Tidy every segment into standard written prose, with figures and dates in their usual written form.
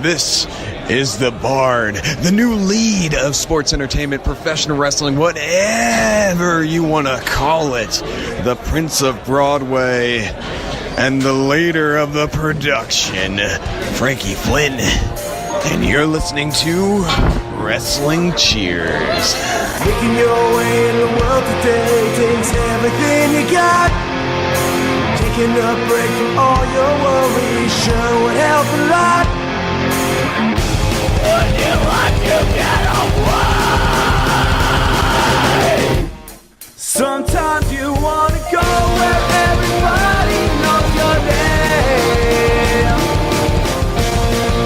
This is the Bard, the new lead of sports entertainment, professional wrestling, whatever you want to call it. The Prince of Broadway and the leader of the production, Frankie Flynn. And you're listening to Wrestling Cheers. Making your way in the world today takes everything you got. Taking a break from all your worries sure would help a lot. Would you like to get away? Sometimes you want to go where everybody knows your name,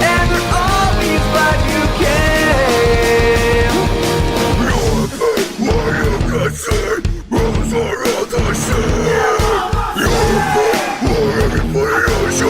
and they're always glad you came. You're the one you can see, rules are all the same. You're for everybody else,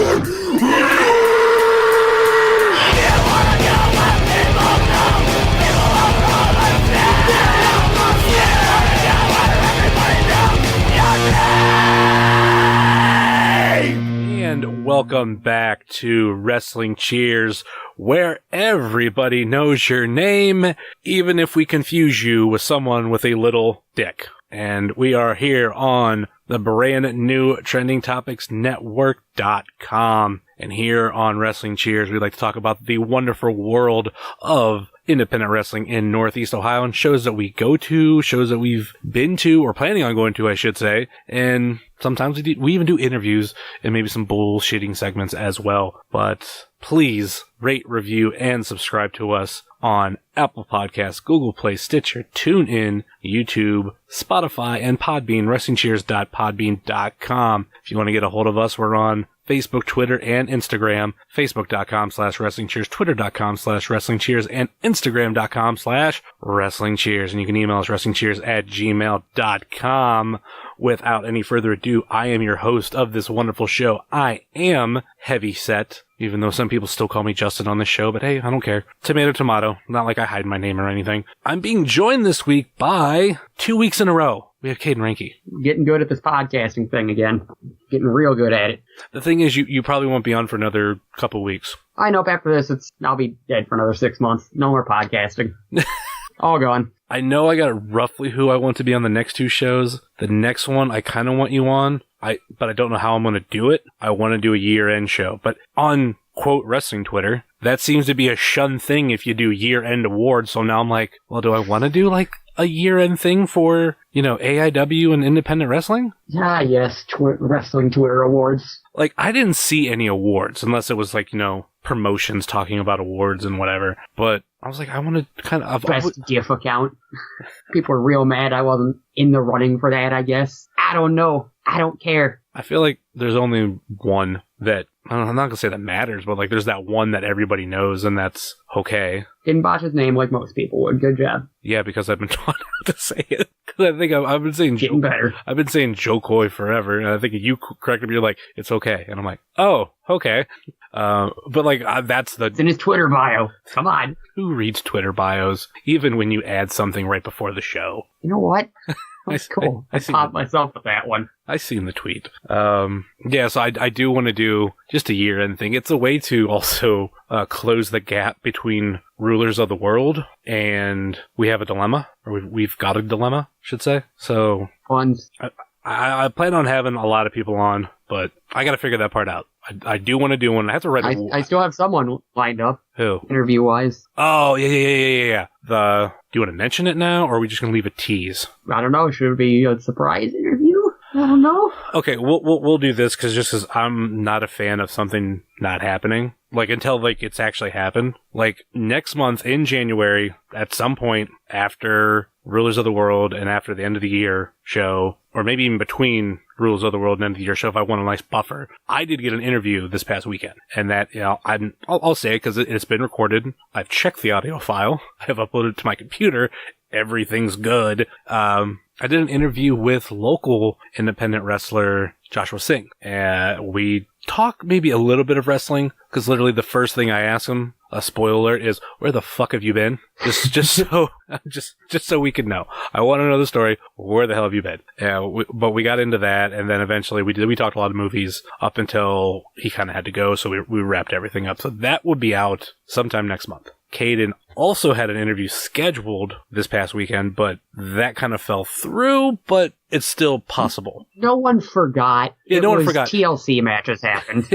And welcome back to Wrestling Cheers, where everybody knows your name, even if we confuse you with someone with a little dick. And we are here on the brand new TrendingTopicsNetwork.com. And here on Wrestling Cheers, we like to talk about the wonderful world of independent wrestling in Northeast Ohio and shows that we go to, shows that we've been to, or planning on going to, I should say. And sometimes we even do interviews and maybe some bullshitting segments as well. But please rate, review, and subscribe to us on Apple Podcasts, Google Play, Stitcher, TuneIn, YouTube, Spotify, and Podbean, WrestlingCheers.podbean.com. If you want to get a hold of us, we're on Facebook, Twitter, and Instagram. Facebook.com/WrestlingCheers, Twitter.com/WrestlingCheers, and Instagram.com/WrestlingCheers. And you can email us WrestlingCheers@gmail.com. Without any further ado, I am your host of this wonderful show. I am Heavyset, even though some people still call me Justin on this show, but hey, I don't care. Tomato, tomato. Not like I hide my name or anything. I'm being joined this week by 2 weeks in a row. We have Kayden Ranke. Getting good at this podcasting thing again. Getting real good at it. The thing is, you probably won't be on for another couple weeks. I know after this, I'll be dead for another 6 months. No more podcasting. All gone. I know I got roughly who I want to be on the next two shows. The next one, I kind of want you on, but I don't know how I'm going to do it. I want to do a year-end show. But on, quote, wrestling Twitter, that seems to be a shun thing if you do year-end awards. So now I'm like, well, do I want to do, like, a year-end thing for, AIW and independent wrestling? Ah, yes, wrestling Twitter awards. Like, I didn't see any awards, unless it was, like, promotions talking about awards and whatever. But I was like, I want to kind of... Best GIF account. People were real mad I wasn't in the running for that, I guess. I don't know. I don't care. I feel like there's only one that, I'm not going to say that matters, but like there's that one that everybody knows, and that's okay. Didn't botch his name like most people would. Good job. Yeah, because I've been taught how to say it. Because I think I've been saying... Getting better. I've been saying Joe Coy forever, and I think you corrected me, you're like, it's okay. And I'm like, oh, okay. But like, that's the... It's in his Twitter bio. Come on. Who reads Twitter bios, even when you add something right before the show? You know what? That's cool. I popped myself with that one. I seen the tweet. Yeah, so I do want to do just a year-end thing. It's a way to also close the gap between Rulers of the World and We Have a Dilemma, or We've Got a Dilemma, should say. So Ones. I plan on having a lot of people on, but I got to figure that part out. I do want to do one. I have to write I still have someone lined up. Who? Interview-wise. Oh, yeah. Do you want to mention it now, or are we just going to leave a tease? I don't know. Should it be a surprise interview? I don't know. Okay, we'll do this because I'm not a fan of something not happening. Like, until, like, it's actually happened. Like, next month in January, at some point after Rulers of the World and after the end of the year show, or maybe even between Rulers of the World and end of the year show, if I want a nice buffer, I did get an interview this past weekend. And that, I'll say it because it's been recorded. I've checked the audio file. I've uploaded it to my computer. Everything's good. I did an interview with local independent wrestler Joshua Singh. We talk maybe a little bit of wrestling, because literally the first thing I asked him a spoiler alert is, where the fuck have you been? Just so we can know. I want to know the story. Where the hell have you been? But we got into that, and then eventually we talked a lot of movies up until he kind of had to go, so we wrapped everything up. So that will be out sometime next month. Kayden also had an interview scheduled this past weekend, but that kind of fell through, but it's still possible. No one forgot. Yeah, no one forgot. TLC matches happened.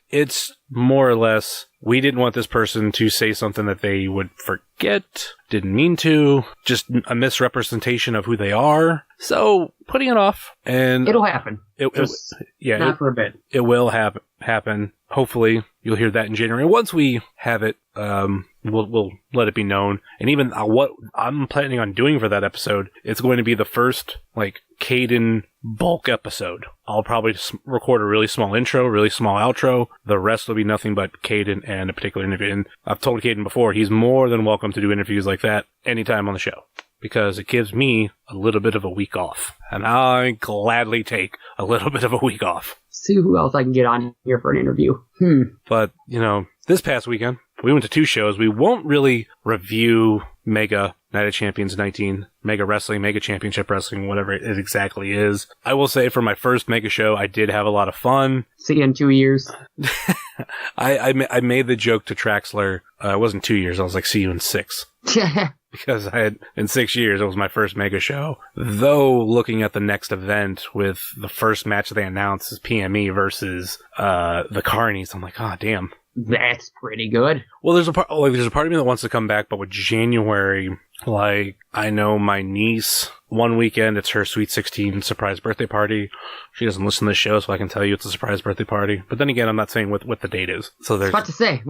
It's more or less, we didn't want this person to say something that they would forget, didn't mean to, just a misrepresentation of who they are. So, putting it off, and it'll happen. Not for a bit. It will happen. Hopefully, you'll hear that in January. Once we have it, we'll let it be known. And even what I'm planning on doing for that episode, it's going to be the first, Kayden bulk episode. I'll probably just record a really small intro, really small outro. The rest will be nothing but Kayden and a particular interview. And I've told Kayden before, he's more than welcome to do interviews like that anytime on the show, because it gives me a little bit of a week off. And I gladly take a little bit of a week off. See who else I can get on here for an interview. But, this past weekend, we went to 2 shows. We won't really review Mega Night of Champions 19, Mega Wrestling, Mega Championship Wrestling, whatever it exactly is. I will say for my first Mega show, I did have a lot of fun. See you in 2 years. I made the joke to Traxler. It wasn't 2 years. I was like, see you in 6. Because in 6 years, it was my first Mega show. Though, looking at the next event with the first match they announced is PME versus the Carnies, I'm like, oh, damn. That's pretty good. Well, there's a part of me that wants to come back, but with January, I know my niece, one weekend, it's her Sweet 16 surprise birthday party. She doesn't listen to the show, so I can tell you it's a surprise birthday party. But then again, I'm not saying what the date is. So there's... I was about to say,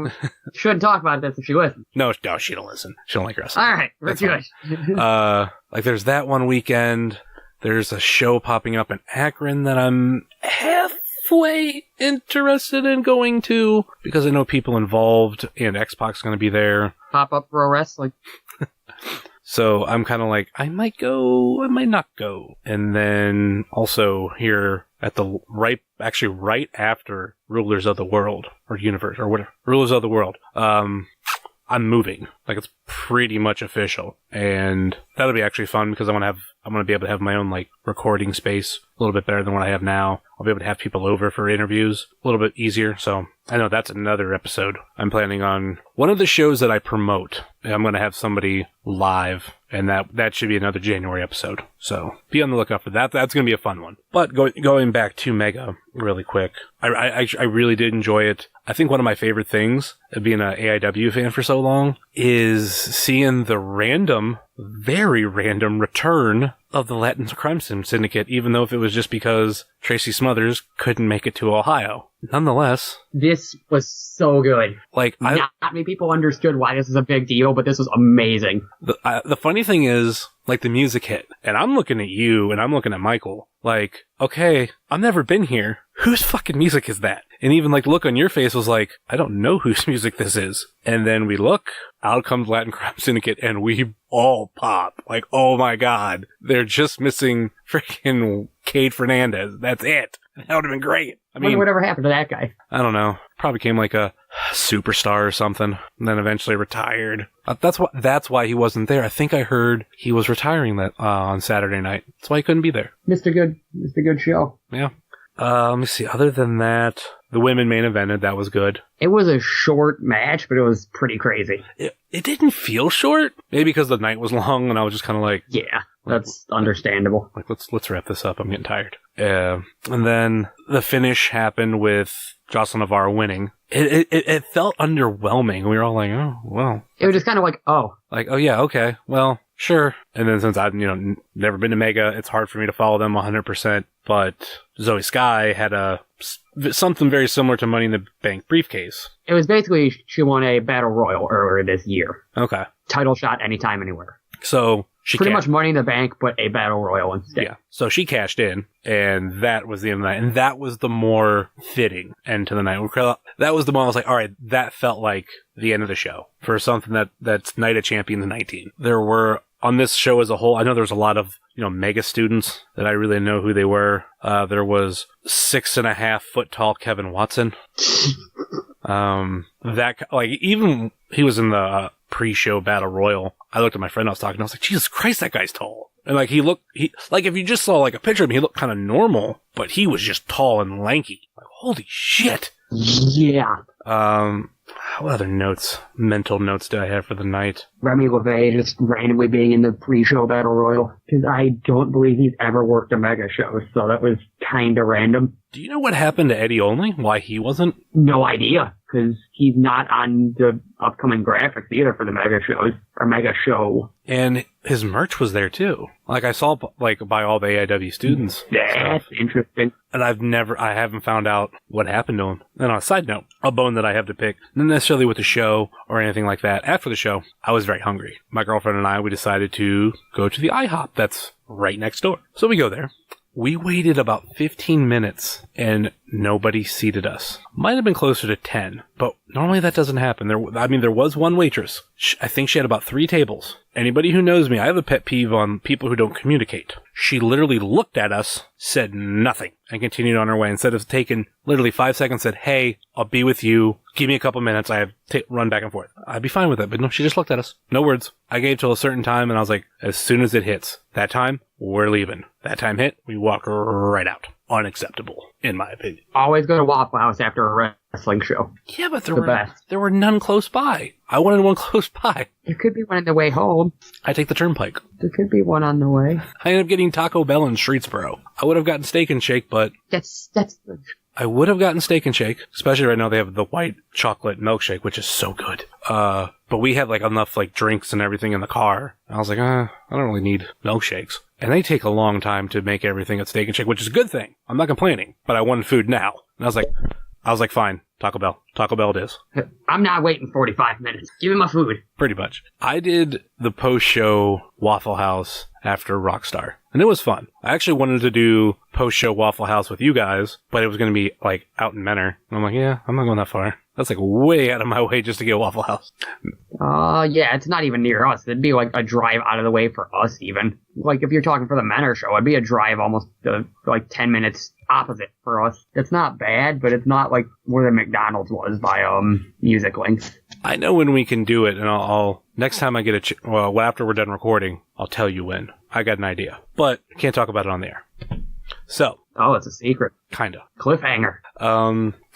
shouldn't talk about this if she listens. No, she don't listen. She don't like wrestling. All right, we're good. There's that one weekend. There's a show popping up in Akron that I'm halfway interested in going to, because I know people involved, and Xbox going to be there. Pop up pro wrestling. So I'm kind of like, I might go, I might not go. And then also here at the right after Rulers of the World, or Universe, or whatever, Rulers of the World, I'm moving. It's pretty much official. And that'll be actually fun, because I'm going to be able to have my own, recording space a little bit better than what I have now. I'll be able to have people over for interviews a little bit easier. So I know that's another episode. I'm planning on one of the shows that I promote. I'm going to have somebody live, and that should be another January episode. So be on the lookout for that. That's going to be a fun one. But going back to Mega really quick, I really did enjoy it. I think one of my favorite things, being an AIW fan for so long, is seeing the very random return of the Latin Crime Syndicate, even though if it was just because Tracy Smothers couldn't make it to Ohio. Nonetheless, this was so good. Not many people understood why this is a big deal, but this was amazing. The funny thing is, the music hit, and I'm looking at you, and I'm looking at Michael, okay, I've never been here. Whose fucking music is that? And even the look on your face was I don't know whose music this is. And then we look, out comes Latin Crime Syndicate, and we all pop. Oh my god, they're just missing freaking Cade Fernandez. That's it. That would have been great. I mean, whatever happened to that guy? I don't know. Probably became a superstar or something, and then eventually retired. That's why he wasn't there. I think I heard he was retiring that on Saturday night. That's why he couldn't be there. Mr. Good show. Yeah. Let me see. Other than that, the women main evented. That was good. It was a short match, but it was pretty crazy. It didn't feel short. Maybe because the night was long, and I was just kind of yeah, that's understandable. Let's wrap this up. I'm getting tired. And then the finish happened with Jocelyn Navarro winning. It felt underwhelming. We were all oh, well. It was just kind of oh, yeah, okay, well, sure. And then since I've never been to Mega, it's hard for me to follow them 100%. But Zoe Sky had something very similar to Money in the Bank briefcase. It was basically she won a battle royal earlier this year. Okay. Title shot anytime, anywhere. So she pretty much Money in the Bank, but a battle royal instead. Yeah. So she cashed in, and that was the end of the night. And that was the more fitting end to the night. That was the one I was all right, that felt like the end of the show for something that's Night of Champions 19. There were, on this show as a whole, I know there was a lot of Mega students that I really know who they were. There was 6.5 foot tall Kevin Watson. Even he was in the pre-show battle royal. I looked at my friend I was talking to, I was like, Jesus Christ, that guy's tall. And like, if you just saw like a picture of him, he looked kind of normal, but he was just tall and lanky. Like, holy shit. Yeah. What other mental notes do I have for the night? Remy LeVay just randomly being in the pre-show battle royal. Because I don't believe he's ever worked a mega show, so that was kind of random. Do you know what happened to Eddie Only? Why he wasn't? No idea, because he's not on the upcoming graphics either for the mega shows, or mega show. And his merch was there too. Like I saw, like by all the AIW students. That's interesting. And I haven't found out what happened to him. And on a side note, a bone that I have to pick, not necessarily with the show or anything like that. After the show, I was very hungry. My girlfriend and I, we decided to go to the IHOP that's right next door. So we go there. We waited about 15 minutes and nobody seated us. Might have been closer to 10, but normally that doesn't happen. There was one waitress. I think she had about 3 tables. Anybody who knows me, I have a pet peeve on people who don't communicate. She literally looked at us, said nothing, and continued on her way. Instead of taking literally 5 seconds, said, hey, I'll be with you. Give me a couple minutes. I have to run back and forth. I'd be fine with it, but no, she just looked at us. No words. I gave till a certain time, and I was like, as soon as it hits that time, we're leaving. That time hit, we walk right out. Unacceptable, in my opinion. Always go to Waffle House after a wrestling show. Yeah, but there were none close by. I wanted one close by. There could be one on the way home. I take the turnpike. There could be one on the way. I ended up getting Taco Bell in Streetsboro. I would have gotten Steak and Shake, but... I would have gotten Steak and Shake, especially right now they have the white chocolate milkshake, which is so good. But we had like enough like drinks and everything in the car. I was like, I don't really need milkshakes. And they take a long time to make everything at Steak and Shake, which is a good thing. I'm not complaining, but I wanted food now. And I was like, fine, Taco Bell. Taco Bell it is. I'm not waiting 45 minutes. Give me my food. Pretty much. I did the post-show Waffle House after Rockstar, and it was fun. I actually wanted to do post-show Waffle House with you guys, but it was going to be like out in Menor. And I'm like, yeah, I'm not going that far. That's like way out of my way just to get Waffle House. Yeah, it's not even near us. It'd be like a drive out of the way for us even. Like if you're talking for the Menor show, it'd be a drive almost like 10 minutes opposite for us. It's not bad, but it's not like where the McDonald's was by Music Links. I know when we can do it, and I'll next time I get after we're done recording, I'll tell you when. I got an idea, but I can't talk about it on the air. So. Oh, it's a secret. Kinda. Cliffhanger.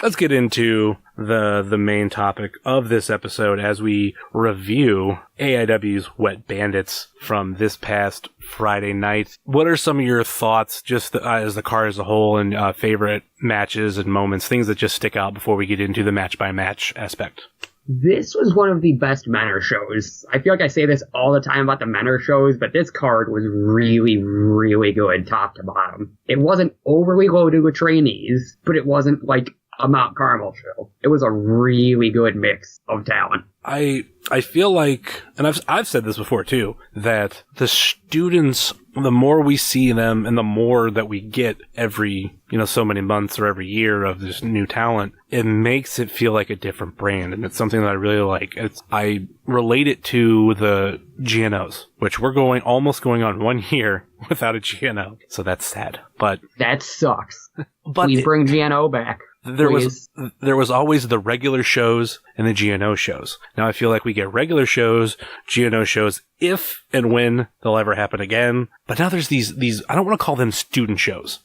Let's get into the main topic of this episode as we review AIW's Wet Bandits from this past Friday night. What are some of your thoughts, just as the card as a whole, and favorite matches and moments, things that just stick out before we get into the match-by-match aspect? This was one of the best Menor shows. I feel like I say this all the time about the Menor shows, but this card was really, really good top to bottom. It wasn't overly loaded with trainees, but it wasn't like a Mount Carmel show. It was a really good mix of talent. I feel like, and I've said this before too, that the students, the more we see them and the more that we get every, so many months or every year of this new talent, it makes it feel like a different brand. And it's something that I really like. I relate it to the GNOs, which we're almost going on 1 year without a GNO. So that's sad, but that sucks. But we bring GNO back. There was always the regular shows and the GNO shows. Now I feel like we get regular shows, GNO shows, if and when they'll ever happen again. But now there's these I don't want to call them student shows.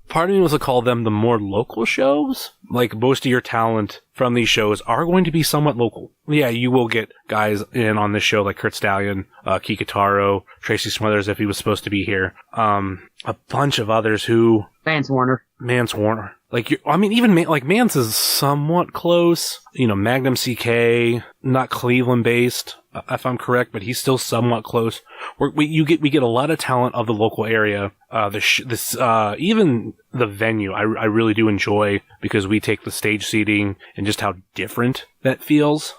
Part of me wants to call them the more local shows. Like most of your talent from these shows are going to be somewhat local. Yeah, you will get guys in on this show like Kurt Stallion, Kikutaro, Tracy Smothers if he was supposed to be here. A bunch of others who... Mance Warner. Mance is somewhat close. Magnum CK, not Cleveland based, if I'm correct, but he's still somewhat close. We get a lot of talent of the local area. Even the venue, I really do enjoy because we take the stage seating and just how different that feels.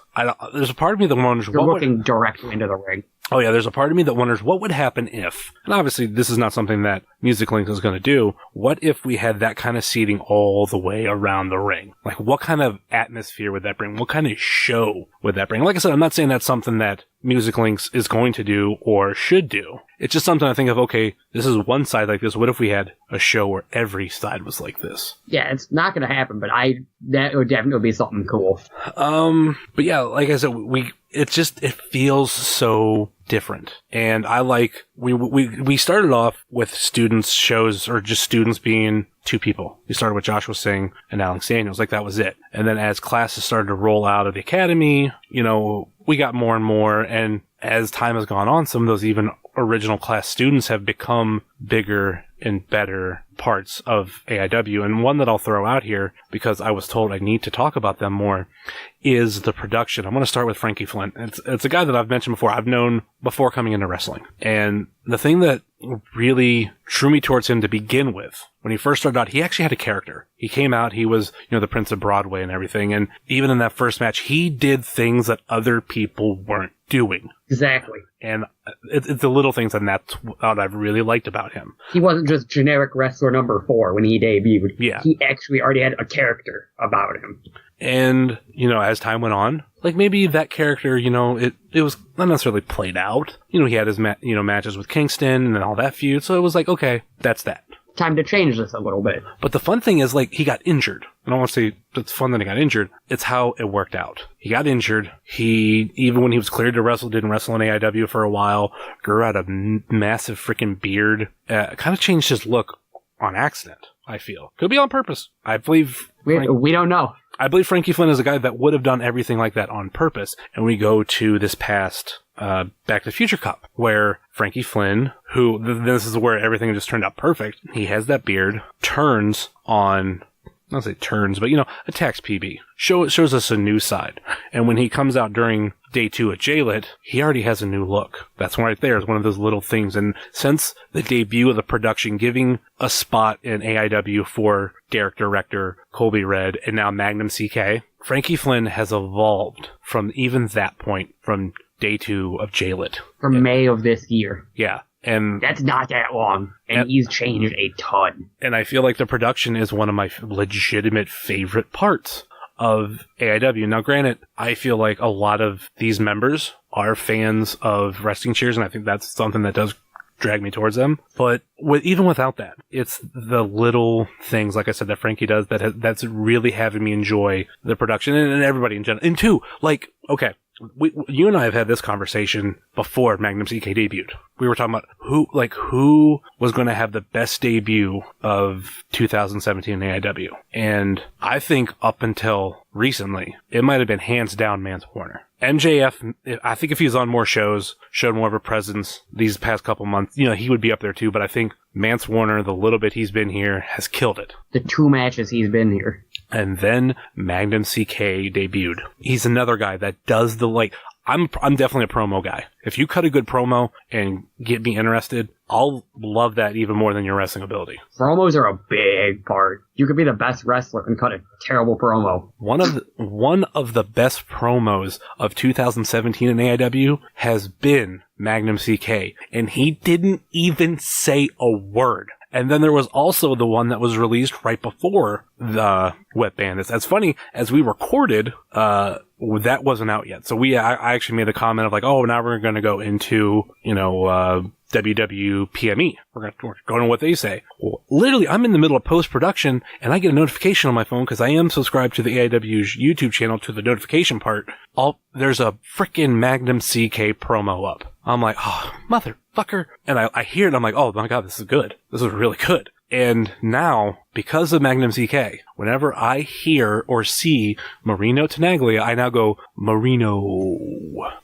There's a part of me that wonders, you're looking directly into the ring. oh yeah, there's a part of me that wonders what would happen if, and obviously this is not something that Music Link is going to do, what if we had that kind of seating all the way around the ring? Like, what kind of atmosphere would that bring? What kind of show would that bring? Like I said, I'm not saying that's something that Music Links is going to do or should do. It's just something I think of, okay, this is one side like this. What if we had a show where every side was like this? Yeah, it's not going to happen, but that would definitely be something cool. But yeah, like I said, it feels so different. And I like, we started off with students shows, or just students being two people. We started with Joshua Singh and Alex Daniels, like that was it. And then as classes started to roll out of the academy, we got more and more, and as time has gone on, some of those even original class students have become bigger and better parts of AIW. And one that I'll throw out here, because I was told I need to talk about them more, is the production. I'm going to start with Frankie Flynn. It's a guy that I've mentioned before. I've known before coming into wrestling. And the thing that really drew me towards him to begin with, when he first started out, he actually had a character. He came out, he was, the Prince of Broadway and everything. And even in that first match, he did things that other people weren't doing. Exactly. And it's the little things, and that's what I've really liked about him. He wasn't just generic wrestler number 4 when he debuted. Yeah. He actually already had a character about him. And, as time went on, like maybe that character, it was not necessarily played out. He had his, matches with Kingston and all that feud. So it was like, okay, that's that. Time to change this a little bit. But the fun thing is, like, he got injured. I don't want to say it's fun that he got injured. It's how it worked out. He got injured. He, even when he was cleared to wrestle, didn't wrestle in AIW for a while, grew out a massive freaking beard, kind of changed his look on accident, I feel. Could be on purpose. I believe... We don't know. I believe Frankie Flynn is a guy that would have done everything like that on purpose. And we go to this past Back to the Future Cup, where Frankie Flynn, who, this is where everything just turned out perfect. He has that beard, turns on, I don't say turns, but, attacks PB. Shows us a new side. And when he comes out during day 2 at JLIT, he already has a new look. That's right there is one of those little things. And since the debut of the production, giving a spot in AIW for Derek Director, Colby Red, and now Magnum CK, Frankie Flynn has evolved from even that point, from day 2 of JLIT. From May of this year. Yeah. And that's not that long. And he's changed a ton. And I feel like the production is one of my legitimate favorite parts of AIW. Now, granted, I feel like a lot of these members are fans of wrestling cheers, and I think that's something that does drag me towards them. But even without that, it's the little things, like I said, that Frankie does that's really having me enjoy the production, and everybody in general. And two, like, okay, you and I have had this conversation before Magnum CK debuted. We were talking about who was going to have the best debut of 2017 in AIW. And I think up until recently, it might have been hands down Mance Warner. MJF, I think if he was on more shows, showed more of a presence these past couple months, he would be up there too. But I think Mance Warner, the little bit he's been here, has killed it. The 2 matches he's been here. And then Magnum CK debuted. He's another guy that does I'm definitely a promo guy. If you cut a good promo and get me interested, I'll love that even more than your wrestling ability. Promos are a big part. You could be the best wrestler and cut a terrible promo. One of the best promos of 2017 in AIW has been Magnum CK, and he didn't even say a word. And then there was also the one that was released right before the Wet Bandits. That's funny, as we recorded, that wasn't out yet. So I actually made a comment of like, oh, now we're going to go into, WWPME. We're going to what they say. Well, literally, I'm in the middle of post-production, and I get a notification on my phone because I am subscribed to the AIW's YouTube channel to the notification part. There's a freaking Magnum CK promo up. I'm like, oh, motherfucker. And I hear it, I'm like, oh my god, this is good. This is really good. And now, because of Magnum CK, whenever I hear or see Marino Tenaglia, I now go, Marino.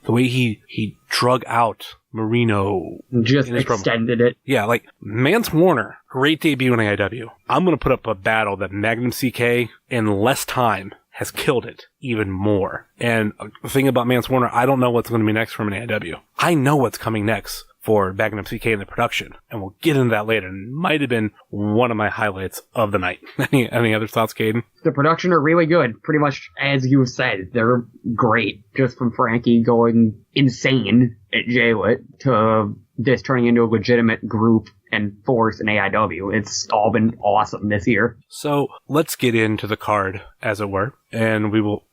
The way he drug out Marino. Just extended it. Yeah, like, Mance Warner, great debut in AIW. I'm going to put up a battle that Magnum CK, in less time, has killed it even more. And the thing about Mance Warner, I don't know what's going to be next from an AIW. I know what's coming next for backing up CK in the production, and we'll get into that later. It might have been one of my highlights of the night. Any other thoughts, Kayden? The production are really good, pretty much as you said. They're great, just from Frankie going insane at Jaylit to this turning into a legitimate group and force in AIW. It's all been awesome this year. So let's get into the card, as it were, and we'll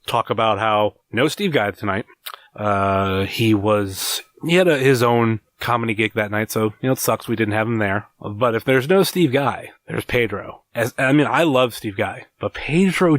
talk about how no Steve Guy tonight. He had his own comedy gig that night, so it sucks we didn't have him there. But if there's no Steve Guy, there's Pedro. I love Steve Guy, but Pedro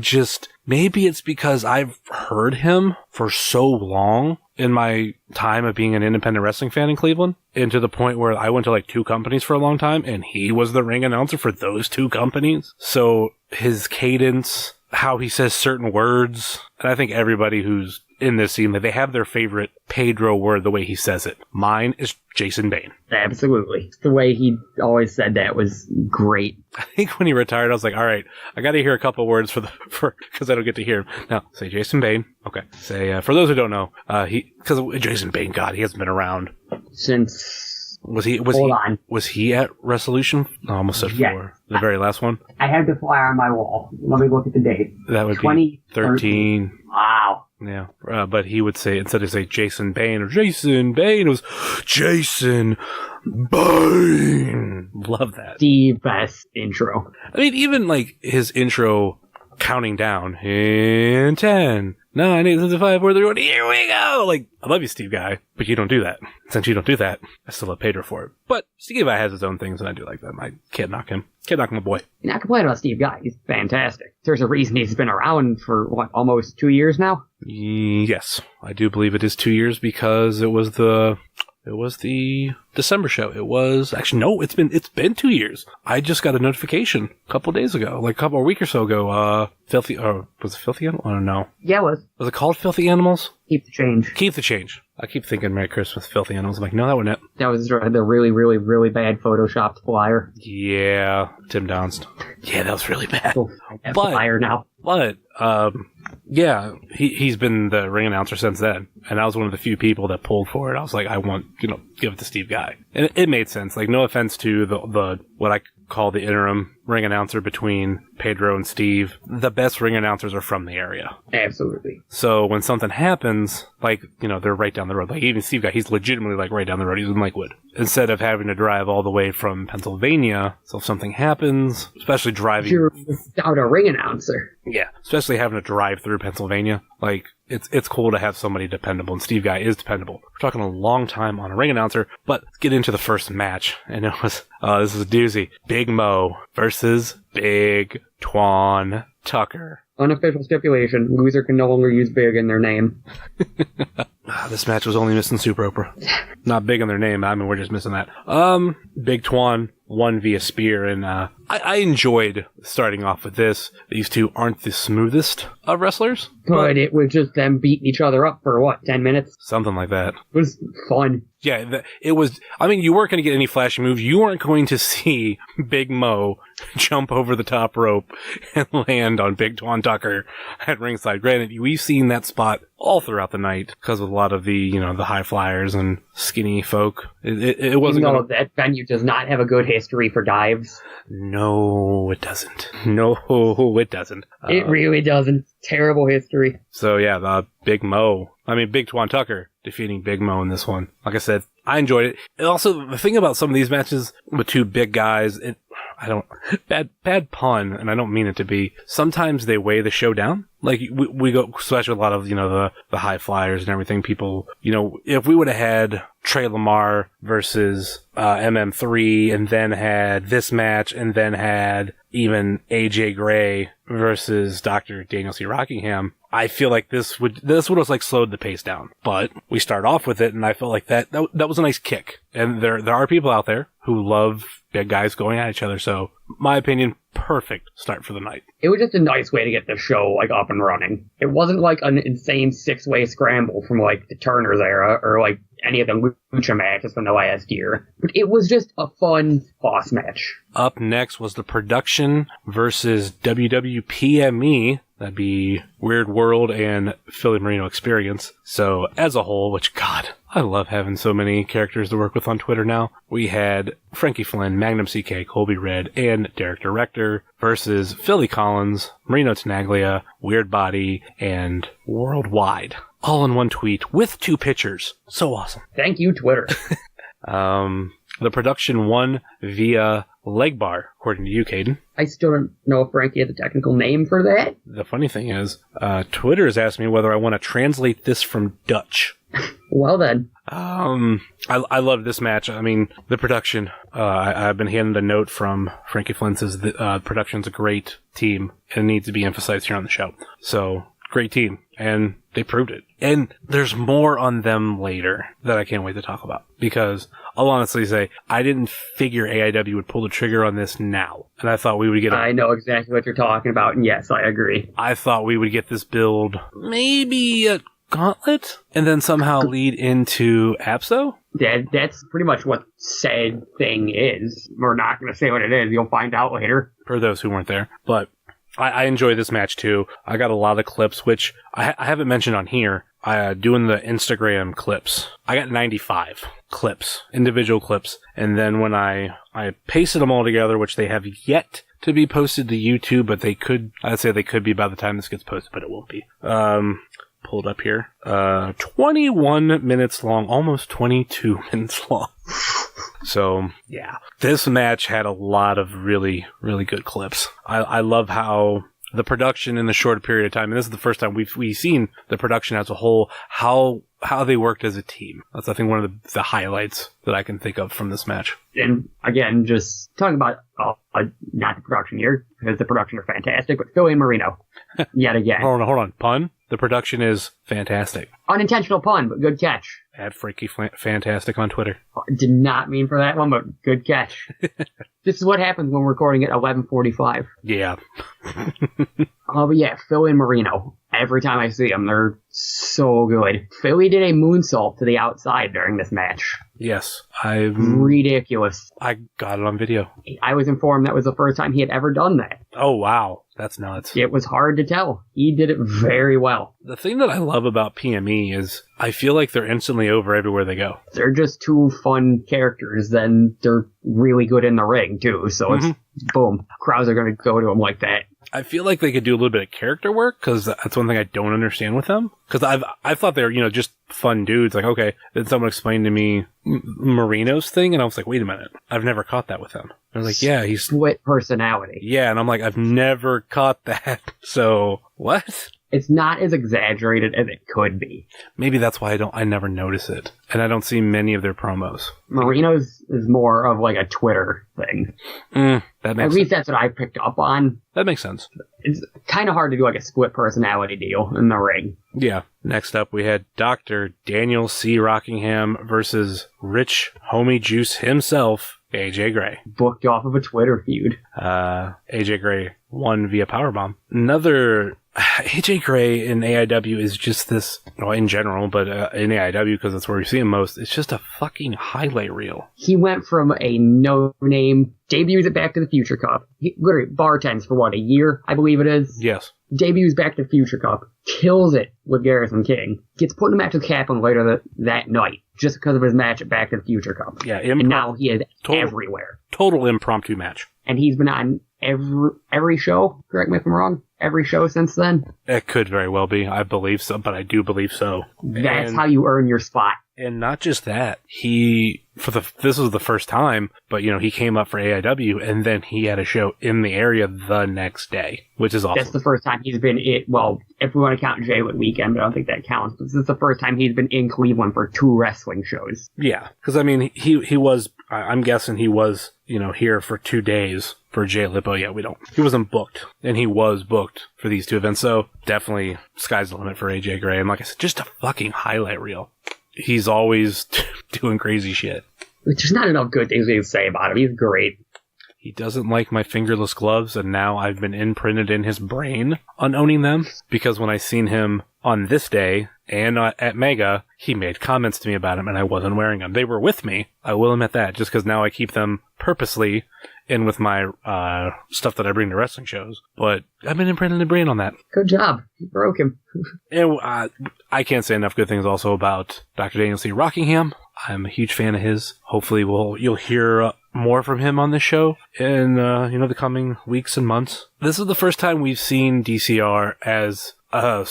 maybe it's because I've heard him for so long in my time of being an independent wrestling fan in Cleveland, and to the point where I went to like 2 companies for a long time, and he was the ring announcer for those 2 companies. So his cadence, how he says certain words, and I think everybody who's in this scene, they have their favorite Pedro word the way he says it. Mine is Jason Bane. Absolutely. The way he always said that was great. I think when he retired, I was like, all right, I got to hear a couple words because I don't get to hear him. Now, say Jason Bane. Okay. Say, for those who don't know, because Jason Bane, God, he hasn't been around since... Was he at Resolution? I almost said 4. The very last one? I had the flyer on my wall. Let me look at the date. That would be 13. Wow. Yeah. But he would say, instead of say Jason Bane or Jason Bane, it was Jason Bane. Love that. The best intro. I mean, even like his intro counting down in 10, 9, 8, 7, 5, 4, 3, 1, here we go! Like, I love you, Steve Guy, but you don't do that. Since you don't do that, I still love Pedro for it. But Steve Guy has his own things, and I do like them. I can't knock him. Can't knock my boy. Not complaining about Steve Guy. He's fantastic. There's a reason he's been around for, almost 2 years now? Yes. I do believe it is 2 years because it was the December show. It was actually no. It's been 2 years. I just got a notification a couple days ago, like a week or so ago. Filthy. Was it Filthy Animals? I don't know. Yeah, it was. Was it called Filthy Animals? Keep the change. Keep the change. I keep thinking Merry Christmas, Filthy Animals. I'm like, no, that wasn't it. That was the really, really, really bad photoshopped flyer. Yeah, Tim Donst. Yeah, that was really bad. Flyer now. But yeah, he's been the ring announcer since then, and I was one of the few people that pulled for it. I was like, I want, give it to Steve Guy, and it made sense. Like, no offense to the what I call the interim ring announcer between Pedro and Steve. The best ring announcers are from the area. Absolutely. So when something happens, like, they're right down the road. Like, even Steve Guy, he's legitimately like right down the road. He's in Lakewood. Instead of having to drive all the way from Pennsylvania, so if something happens, especially driving... You're without a ring announcer. Yeah, especially having to drive through Pennsylvania. Like, it's cool to have somebody dependable, and Steve Guy is dependable. We're talking a long time on a ring announcer, but let's get into the first match. And it was, this is a doozy. Big Mo versus Big Twan Tucker. Unofficial stipulation, loser can no longer use big in their name. This match was only missing Super Oprah. Not big in their name, I mean, we're just missing that. Big Twan won via spear, and I enjoyed starting off with this. These two aren't the smoothest of wrestlers. But it was just them beating each other up for, 10 minutes? Something like that. It was fun. Yeah, it was... I mean, you weren't going to get any flashy moves. You weren't going to see Big Mo jump over the top rope and land on Big Twan Tucker at ringside. Granted, we've seen that spot all throughout the night because of a lot of the, the high flyers and skinny folk. It wasn't going to... that venue does not have a good history for dives. No, it doesn't. No, it doesn't. It really doesn't. Terrible history. So yeah, Big Twan Tucker defeating Big Mo in this one. Like I said, I enjoyed it. And also, the thing about some of these matches with two big guys, bad pun, and I don't mean it to be, sometimes they weigh the show down. Like, we go, especially with a lot of, the high flyers and everything, people, if we would have had Trey Lamar versus MM3, and then had this match, and then had even AJ Gray versus Dr. Daniel C. Rockingham, I feel like this would have like slowed the pace down. But we start off with it, and I felt like that was a nice kick. And there are people out there who love big guys going at each other. So, my opinion, perfect start for the night. It was just a nice way to get the show up and running. It wasn't like an insane 6-way scramble from the Turner's era or any of the lucha matches from the last year. But it was just a fun boss match. Up next was the Production versus WWPME. That'd be Weird World and Philly Marino Experience. So as a whole, which, God, I love having so many characters to work with on Twitter now. We had Frankie Flynn, Magnum CK, Colby Red, and Derek Director versus Philly Collins, Marino Tenaglia, Weird Body, and Worldwide. All in one tweet with 2 pictures. So awesome. Thank you, Twitter. The production won via leg bar, according to you, Kayden. I still don't know if Frankie had the technical name for that. The funny thing is, Twitter has asked me whether I want to translate this from Dutch. Well then. I love this match. I mean, the production, I've been handed a note from Frankie Flynn says the production's a great team and needs to be emphasized here on the show. So, great team. And they proved it. And there's more on them later that I can't wait to talk about. Because I'll honestly say, I didn't figure AIW would pull the trigger on this now. And I thought we would get I know exactly what you're talking about, and yes, I agree. I thought we would get this build maybe at Gauntlet, and then somehow lead into APSO? That's pretty much what said thing is. We're not going to say what it is. You'll find out later. For those who weren't there. But I enjoy this match too. I got a lot of clips, which I haven't mentioned on here. Doing the Instagram clips. I got 95 clips, individual clips. And then when I pasted them all together, which they have yet to be posted to YouTube, but I'd say they could be by the time this gets posted, but it won't be. Pulled up here. 21 minutes long, almost 22 minutes long. So, yeah. This match had a lot of really, really good clips. I love how the production in the short period of time, and this is the first time we've seen the production as a whole, how they worked as a team. That's, I think, one of the highlights that I can think of from this match. And again, just talking about, not the production here, because the production are fantastic, but Philly and Marino, yet again. Hold on. Pun? The production is fantastic. Unintentional pun, but good catch. At Freaky Fantastic on Twitter. Did not mean for that one, but good catch. This is what happens when we're recording at 11:45. Yeah. But yeah, Philly and Marino. Every time I see them, they're so good. Philly did a moonsault to the outside during this match. Yes. Ridiculous. I got it on video. I was informed that was the first time he had ever done that. Oh, wow. That's nuts. It was hard to tell. He did it very well. The thing that I love about PME is I feel like they're instantly over everywhere they go. They're just 2 fun characters, then they're really good in the ring, too. So it's boom. Crowds are going to go to them like that. I feel like they could do a little bit of character work, because that's one thing I don't understand with them. Because I thought they were, just fun dudes. Like, okay, then someone explained to me Marino's thing, and I was like, wait a minute. I've never caught that with him. I was like, yeah, he's... Split personality. Yeah, and I'm like, I've never caught that. So, what? It's not as exaggerated as it could be. Maybe that's why I never notice it. And I don't see many of their promos. Marino's is more of like a Twitter thing. That makes At least that's what I picked up on. That makes sense. It's kind of hard to do like a split personality deal in the ring. Yeah. Next up, we had Dr. Daniel C. Rockingham versus Rich Homie Juice himself, AJ Gray. Booked off of a Twitter feud. AJ Gray won via powerbomb. Another... AJ Gray in AIW is just this, well, in general, but in AIW, because that's where we see him most, it's just a fucking highlight reel. He went from a no-name, debuts at Back to the Future Cup. He literally bartends for, a year, I believe it is? Yes. Debuts Back to the Future Cup. Kills it with Garrison King. Gets put in a match with Kaplan later that night, just because of his match at Back to the Future Cup. Yeah, and now he is everywhere. Total impromptu match. And he's been on every show, correct me if I'm wrong, every show since then. It could very well be. I believe so, but I do believe so. That's how you earn your spot. And not just that, this was the first time, but he came up for AIW, and then he had a show in the area the next day, which is awesome. That's the first time he's been if we want to count Jaywood weekend, but I don't think that counts. But this is the first time he's been in Cleveland for 2 wrestling shows. Yeah, because he was, I'm guessing he was, here for 2 days for Jay Lippo. Yeah, he wasn't booked, and he was booked for these 2 events, so definitely sky's the limit for AJ Gray. And like I said, just a fucking highlight reel. He's always doing crazy shit. There's not enough good things we can say about him. He's great. He doesn't like my fingerless gloves, and now I've been imprinted in his brain on owning them, because when I seen him on this day and at Mega, he made comments to me about him, and I wasn't wearing them. They were with me, I will admit that, just because now I keep them purposely in with my stuff that I bring to wrestling shows. But I've been imprinting the brain on that. Good job. You broke him. And I can't say enough good things also about Dr. Daniel C. Rockingham. I'm a huge fan of his. Hopefully you'll hear more from him on this show in the coming weeks and months. This is the first time we've seen DCR as a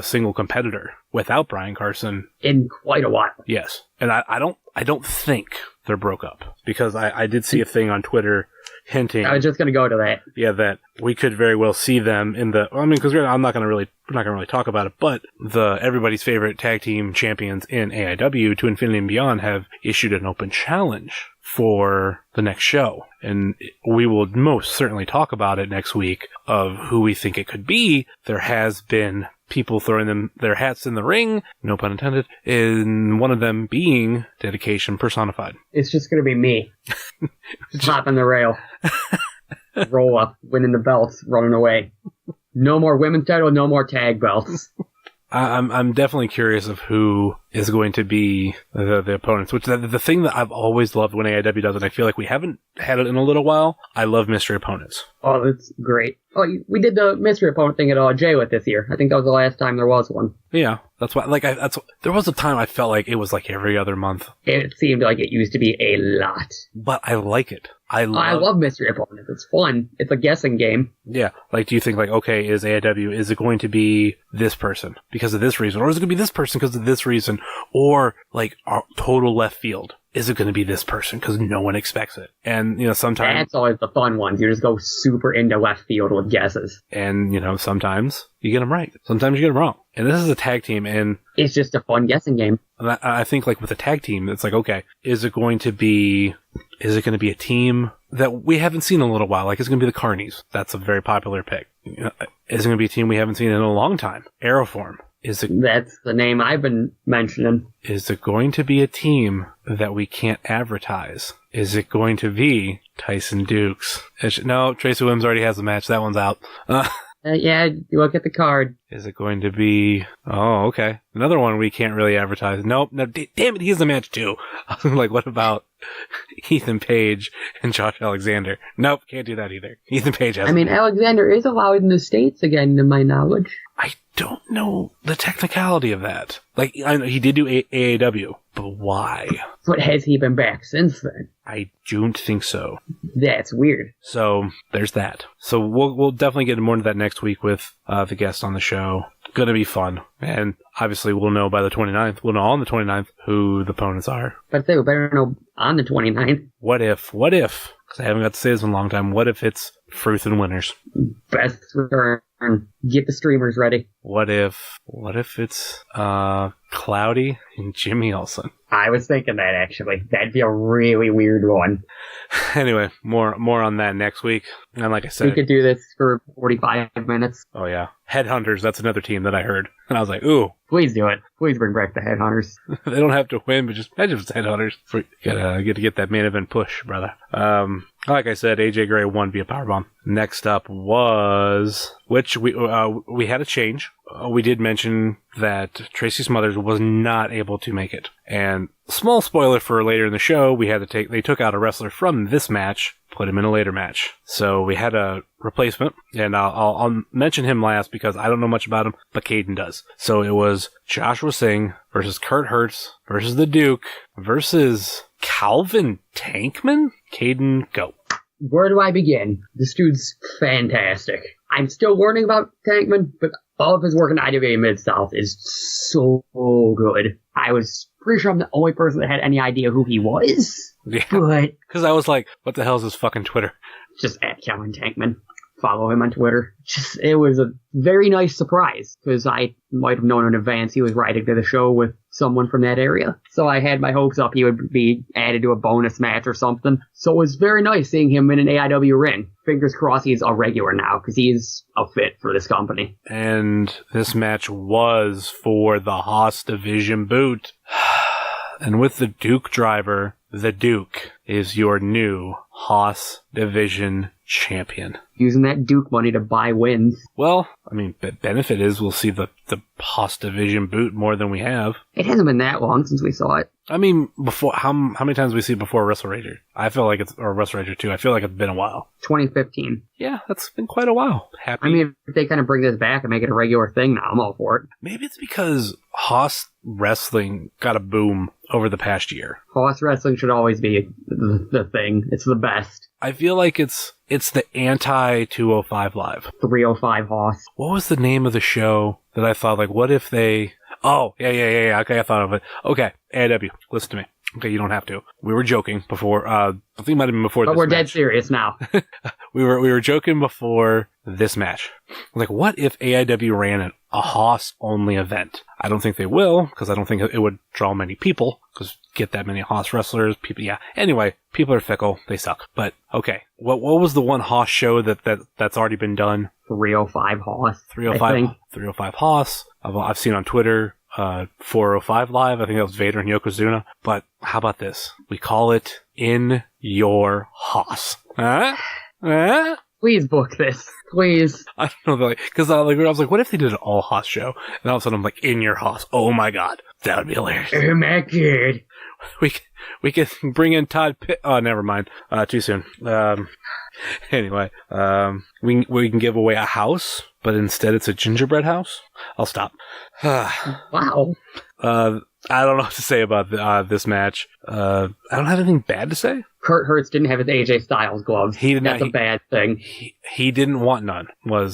single competitor without Brian Carson in quite a while. Yes, and I don't think they're broke up, because I did see a thing on Twitter hinting. I was just going to go to that. Yeah, that we could very well see them in the. I mean, because we're not going to really talk about it, but everybody's favorite tag team champions in AIW, To Infinity and Beyond, have issued an open challenge for the next show, and we will most certainly talk about it next week of who we think it could be. There has been people throwing their hats in the ring, no pun intended, and one of them being Dedication personified. It's just going to be me. Popping the rail. Roll up, winning the belts, running away. No more women's title, no more tag belts. I'm definitely curious of who is going to be the opponents, which the thing that I've always loved when AIW does it, I feel like we haven't had it in a little while. I love mystery opponents. Oh, that's great. Oh, we did the mystery opponent thing at J-Lit this year. I think that was the last time there was one. Yeah, that's why. There was a time I felt like it was like every other month. It seemed like it used to be a lot. But I like it. I love mystery opponents. It's fun. It's a guessing game. Yeah. Like, do you think, like, okay, is it going to be this person because of this reason? Or is it going to be this person because of this reason? Or, like, total left field? Is it going to be this person because no one expects it? And, sometimes... That's always the fun ones. You just go super into left field with guesses. And, sometimes you get them right. Sometimes you get them wrong. And this is a tag team, and... It's just a fun guessing game. I think, like, with a tag team, it's like, okay, is it going to be a team that we haven't seen in a little while? Like, is it going to be the Carnies? That's a very popular pick. Is it going to be a team we haven't seen in a long time? Aeroform. That's the name I've been mentioning. Is it going to be a team that we can't advertise? Is it going to be Tyson Dukes? No, Tracy Williams already has a match. That one's out. Yeah, you look at the card. Is it going to be... Oh, okay. Another one we can't really advertise. Nope. No, damn it, he's the match too. Like, what about Ethan Page and Josh Alexander? Nope, can't do that either. Ethan Page has... Alexander is allowed in the States again, to my knowledge. I don't know the technicality of that. Like, I know he did do AAW, but why? But has he been back since then? I don't think so. That's weird. So, there's that. So, we'll definitely get more into that next week with the guest on the show. Gonna be fun. And obviously we'll know by the 29th. We'll know on the 29th who the opponents are. But they better know on the 29th. What if, because I haven't got to say this in a long time, what if it's Fruth and Winners? Best return. Get the streamers ready. What if it's Cloudy and Jimmy Olsen? I was thinking that, actually. That'd be a really weird one. Anyway, more on that next week. And like I said... We could do this for 45 minutes. Oh, yeah. Headhunters, that's another team that I heard. And I was like, ooh. Please do it. Please bring back the Headhunters. They don't have to win, but just imagine if it's Headhunters. Gotta get that main event push, brother. Like I said, AJ Gray won via powerbomb. Next up was... Which we had a change. We did mention that Tracy Smothers was not able to make it. And small spoiler for later in the show, they took out a wrestler from this match, put him in a later match. So we had a replacement, and I'll mention him last because I don't know much about him, but Kayden does. So it was Joshua Singh versus Kurt Hertz versus the Duke versus Calvin Tankman? Kayden, go. Where do I begin? This dude's fantastic. I'm still learning about Tankman, but all of his work in IWA Mid-South is so good. I was pretty sure I'm the only person that had any idea who he was. Yeah, but because I was like, what the hell is his fucking Twitter? Just at Calvin Tankman. Follow him on Twitter. It was a very nice surprise, because I might have known in advance he was writing to the show with someone from that area. So I had my hopes up he would be added to a bonus match or something. So it was very nice seeing him in an AIW ring. Fingers crossed he's a regular now, because he's a fit for this company. And this match was for the Haas Division boot. And with the Duke driver the Duke is your new Haas Division champion. Using that Duke money to buy wins. Well, I mean, benefit is we'll see the Haas Division boot more than we have. It hasn't been that long since we saw it. I mean, before how many times we see it before Wrestle Rager? I feel like it's, or Wrestle Rager 2, I feel like it's been a while. 2015. Yeah, that's been quite a while. Happy. I mean, if they kind of bring this back and make it a regular thing now, I'm all for it. Maybe it's because Haas wrestling got a boom over the past year. Haas wrestling should always be the thing. It's the best. I feel like it's the anti-205 Live. 305 Haas. What was the name of the show that I thought, like, what if they... Oh, yeah. Okay, I thought of it. Okay, AIW, listen to me. Okay, you don't have to. We were joking before, I think it might have been before this match. But we're dead serious now. We were joking before this match. Like, what if AIW ran a Haas-only event? I don't think they will, because I don't think it would draw many people, because get that many Haas wrestlers, people, yeah. Anyway, people are fickle, they suck. But, okay, what was the one Haas show that's already been done? 305 Haas. 305 Haas. I've seen on Twitter, 405 Live. I think that was Vader and Yokozuna. But how about this? We call it In Your Haas. Huh? Please book this. Please. I don't know, because I was like, what if they did an all Haas show? And all of a sudden I'm like, In Your Haas. Oh my god. That would be hilarious. Oh my god. We could bring in Todd Pitt. Oh, never mind. Too soon. Anyway, we can give away a house, but instead it's a gingerbread house. I'll stop. Wow. I don't know what to say about this match. I don't have anything bad to say. Kurt Hurts didn't have his AJ Styles gloves. That's a bad thing. He didn't want none.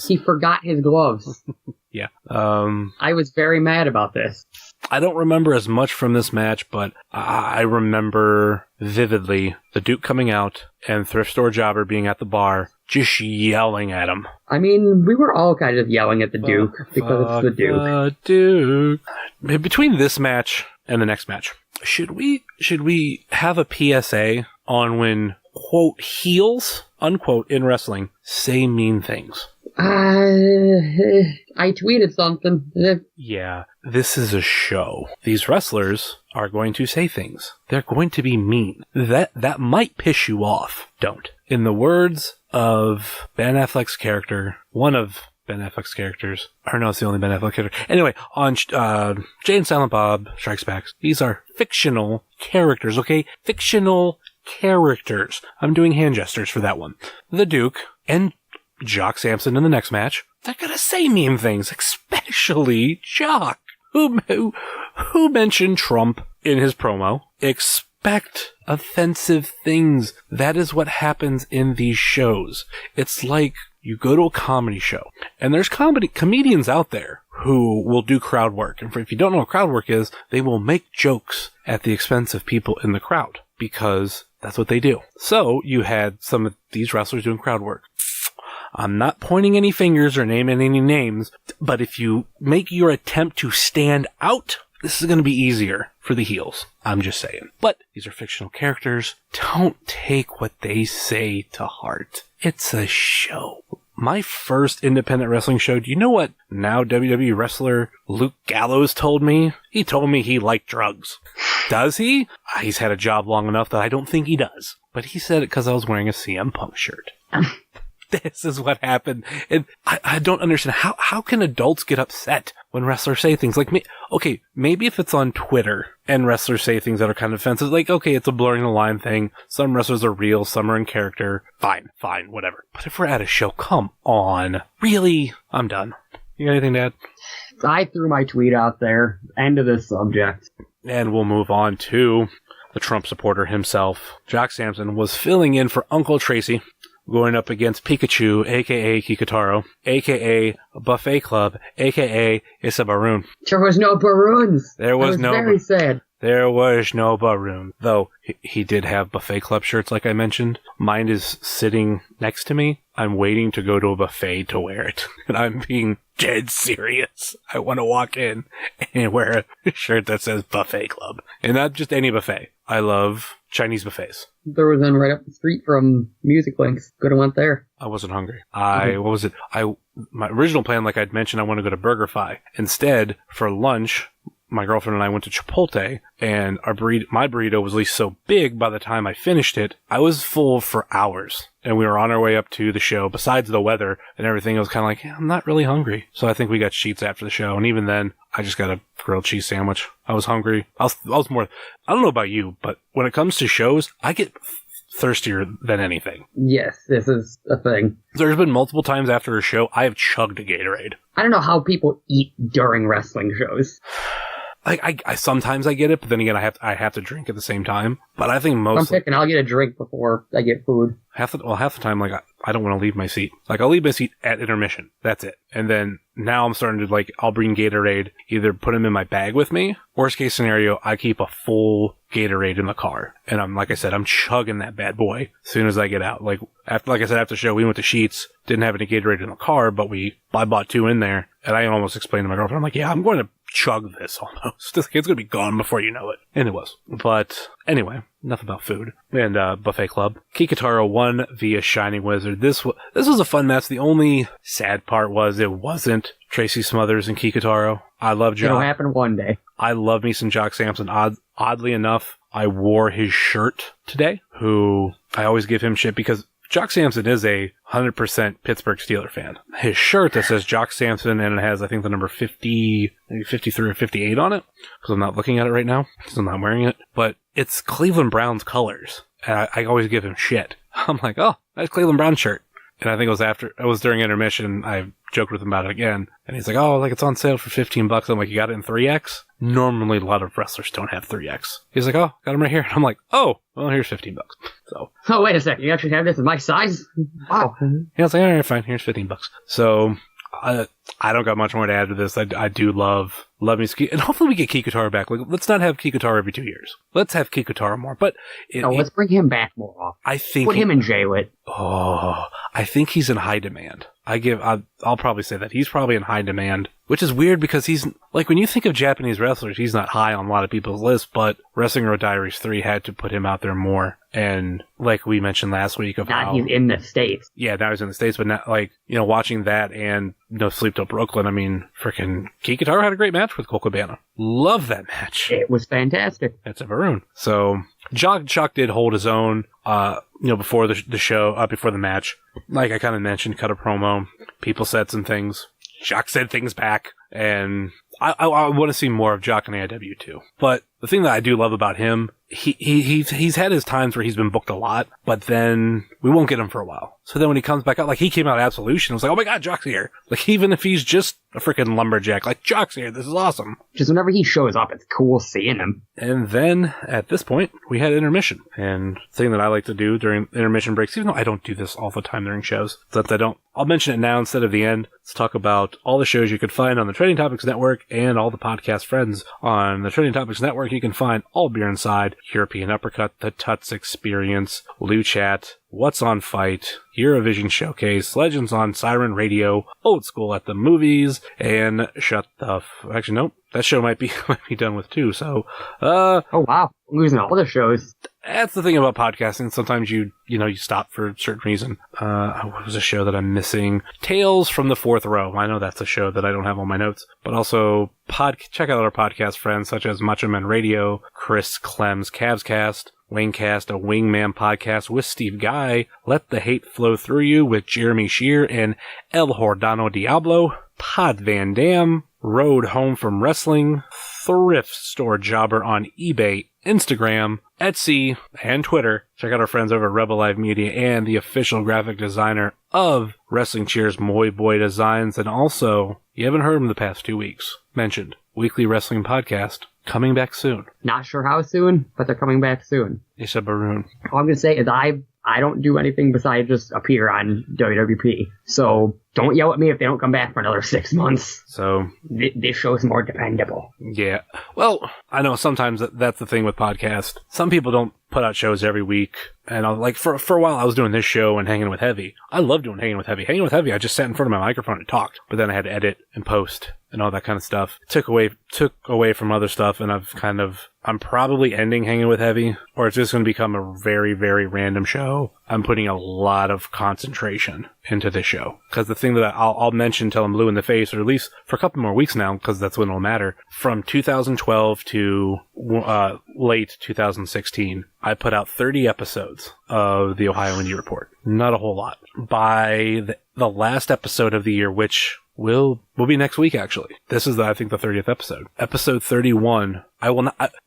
He forgot his gloves. Yeah. I was very mad about this. I don't remember as much from this match, but I remember vividly the Duke coming out and Thrift Store Jobber being at the bar, just yelling at him. I mean, we were all kind of yelling at the Duke because it's the Duke. Between this match and the next match, should we have a PSA on when, quote, heels, unquote, in wrestling say mean things? I tweeted something. Yeah, this is a show. These wrestlers are going to say things. They're going to be mean. That might piss you off. Don't. In the words of Ben Affleck's character, one of Ben Affleck's characters, or no, it's the only Ben Affleck character. Anyway, on Jay and Silent Bob Strikes Back, these are fictional characters, okay? Fictional characters. I'm doing hand gestures for that one. The Duke and Jock Sampson in the next match, they're gonna say mean things, especially Jock, who mentioned Trump in his promo. Expect offensive things. That is what happens in these shows. It's like you go to a comedy show, and there's comedians out there who will do crowd work. And if you don't know what crowd work is, they will make jokes at the expense of people in the crowd, because that's what they do. So you had some of these wrestlers doing crowd work. I'm not pointing any fingers or naming any names, but if you make your attempt to stand out, this is going to be easier for the heels. I'm just saying. But these are fictional characters. Don't take what they say to heart. It's a show. My first independent wrestling show, do you know what now WWE wrestler Luke Gallows told me? He told me he liked drugs. Does he? He's had a job long enough that I don't think he does. But he said it because I was wearing a CM Punk shirt. This is what happened. And I don't understand. How can adults get upset when wrestlers say things like, okay, maybe if it's on Twitter and wrestlers say things that are kind of offensive, like, okay, it's a blurring the line thing. Some wrestlers are real, some are in character. Fine, whatever. But if we're at a show, come on. Really? I'm done. You got anything to add? I threw my tweet out there. End of this subject. And we'll move on to the Trump supporter himself. Jock Sampson was filling in for Uncle Tracy, going up against Pikachu, a.k.a. Kikutaro, a.k.a. Buffet Club, a.k.a. Issa Baroon. There was no Baroons. There was no... very sad. There was no Baroon. Though, he did have Buffet Club shirts, like I mentioned. Mine is sitting next to me. I'm waiting to go to a buffet to wear it. And I'm being dead serious. I want to walk in and wear a shirt that says Buffet Club. And not just any buffet. I love Chinese buffets. There was one right up the street from Music Links. Could have went there. I wasn't hungry. What was it? My original plan, like I'd mentioned, I want to go to BurgerFi. Instead, for lunch, my girlfriend and I went to Chipotle, and my burrito was at least so big by the time I finished it, I was full for hours. And we were on our way up to the show. Besides the weather and everything, I was kind of like, yeah, I'm not really hungry. So I think we got sheets after the show. And even then, I just got a grilled cheese sandwich. I was hungry. I was more, I don't know about you, but when it comes to shows, I get thirstier than anything. Yes, this is a thing. There's been multiple times after a show, I have chugged a Gatorade. I don't know how people eat during wrestling shows. I sometimes I get it, but then again, I have to drink at the same time. But I think I'm picking, I'll get a drink before I get food. Half the time, like, I don't want to leave my seat. Like, I'll leave my seat at intermission. That's it. And then now I'm starting to, like, I'll bring Gatorade, either put them in my bag with me. Worst case scenario, I keep a full Gatorade in the car. And I'm, like I said, I'm chugging that bad boy as soon as I get out. Like I said, after the show, we went to Sheetz, didn't have any Gatorade in the car, but I bought 2 in there. And I almost explained to my girlfriend, I'm like, yeah, I'm going to chug this almost. It's going to be gone before you know it. And it was. But anyway, enough about food and Buffet Club. Kikutaro won via Shining Wizard. This was a fun match. The only sad part was it wasn't Tracy Smothers and Kikutaro. I love Jock. It'll happen one day. I love me some Jock Sampson. Oddly enough, I wore his shirt today, who I always give him shit because Jock Sampson is a 100% Pittsburgh Steelers fan. His shirt that says Jock Sampson and it has, I think, the number 50, maybe 53 or 58 on it, because I'm not looking at it right now, because I'm not wearing it, but it's Cleveland Browns colors. And I always give him shit. I'm like, oh, nice Cleveland Browns shirt. And I think it was during intermission, I joked with him about it again. And he's like, oh, like it's on sale for $15. I'm like, you got it in 3X? Normally, a lot of wrestlers don't have 3X. He's like, oh, got him right here. And I'm like, oh, well, here's $15. So. Oh, wait a second. You actually have this in my size? Wow. Yeah, I was like, all right, fine. Here's $15. So, I don't got much more to add to this. I do love me ski, and hopefully we get Kikutaro back. Like, let's not have Kikutaro every 2 years. Let's have Kikutaro more. But let's bring him back more often. I think put him in J-Wit. Oh, I think he's in high demand. I'll probably say that he's probably in high demand, which is weird because he's like, when you think of Japanese wrestlers, he's not high on a lot of people's lists, but Wrestling Road Diaries 3 had to put him out there more. And like we mentioned last week of how he's in the States. Yeah, now he's in the States, but not like, watching that and Sleep Till Brooklyn. I mean, freaking Kikutaro had a great match with Colt Cabana. Love that match. It was fantastic. It's a Varun. So Jock did hold his own, before the show, before the match. Like I kind of mentioned, cut a promo. People said some things. Jock said things back. And I want to see more of Jock in AIW too. But the thing that I do love about him, he's had his times where he's been booked a lot, but then we won't get him for a while. So then when he comes back out, like he came out at Absolution, I was like, oh my god, Jock's here. Like even if he's just a freaking lumberjack, like Jock's here, this is awesome. Just whenever he shows up, it's cool seeing him. And then at this point, we had intermission. And the thing that I like to do during intermission breaks, even though I don't do this all the time during shows, I'll mention it now instead of the end. Let's talk about all the shows you could find on the Trending Topics Network and all the podcast friends on the Trending Topics Network. You can find All Beer Inside, European Uppercut, The Tuts Experience, Lou Chat, What's on Fight, Eurovision Showcase, Legends on Siren Radio, Old School at the Movies, and actually, nope. That show might be done with too, so, oh wow, I'm losing all the shows. That's the thing about podcasting. Sometimes you stop for a certain reason. What was a show that I'm missing? Tales from the Fourth Row. I know that's a show that I don't have on my notes, but also check out our podcast friends such as Macho Man Radio, Chris Clem's Cavscast, Wingcast, a Wingman podcast with Steve Guy, Let the Hate Flow Through You with Jeremy Shear and El Hordano Diablo, Pod Van Dam, Road Home from Wrestling, Thrift Store Jobber on eBay, Instagram, Etsy, and Twitter. Check out our friends over at Rebel Live Media and the official graphic designer of Wrestling Cheers, Moy Boy Designs, and also, you haven't heard him the past 2 weeks, mentioned, Weekly Wrestling Podcast, coming back soon. Not sure how soon, but they're coming back soon. Isha Baroon. All I'm going to say is I don't do anything besides just appear on WWP. So don't yell at me if they don't come back for another 6 months. So this show's more dependable. Yeah. Well, I know sometimes that's the thing with podcasts. Some people don't put out shows every week. And I was like, for a while, I was doing this show and Hanging with Heavy. I love doing Hanging with Heavy. Hanging with Heavy, I just sat in front of my microphone and talked. But then I had to edit and post and all that kind of stuff. Took away from other stuff, and I'm probably ending Hanging with Heavy, or it's just going to become a very, very random show. I'm putting a lot of concentration into this show. Because the thing that I'll mention till I'm blue in the face, or at least for a couple more weeks now, because that's when it'll matter, from 2012 to late 2016, I put out 30 episodes of the Ohio Indie Report. Not a whole lot. By the last episode of the year, which will be next week, actually. This is, I think, the 30th episode. Episode 31,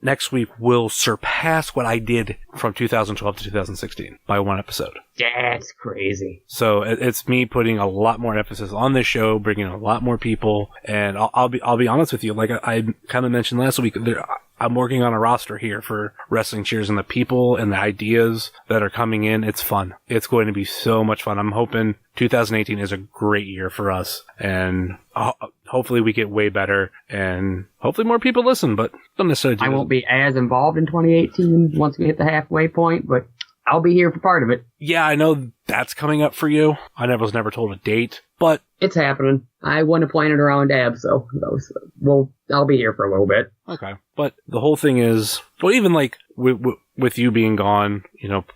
next week will surpass what I did from 2012 to 2016 by one episode. That's crazy. So it's me putting a lot more emphasis on this show, bringing a lot more people, and I'll be honest with you, like I kind of mentioned last week, I'm working on a roster here for Wrestling Cheers, and the people and the ideas that are coming in, it's fun. It's going to be so much fun. I'm hoping 2018 is a great year for us, and hopefully we get way better, and hopefully more people listen, but don't necessarily I won't be as involved in 2018 once we hit the halfway point, but I'll be here for part of it. Yeah, I know that's coming up for you. I was never told a date, but it's happening. I want to plan it around Ab, so I'll be here for a little bit. Okay. But the whole thing is, well, even like with you being gone,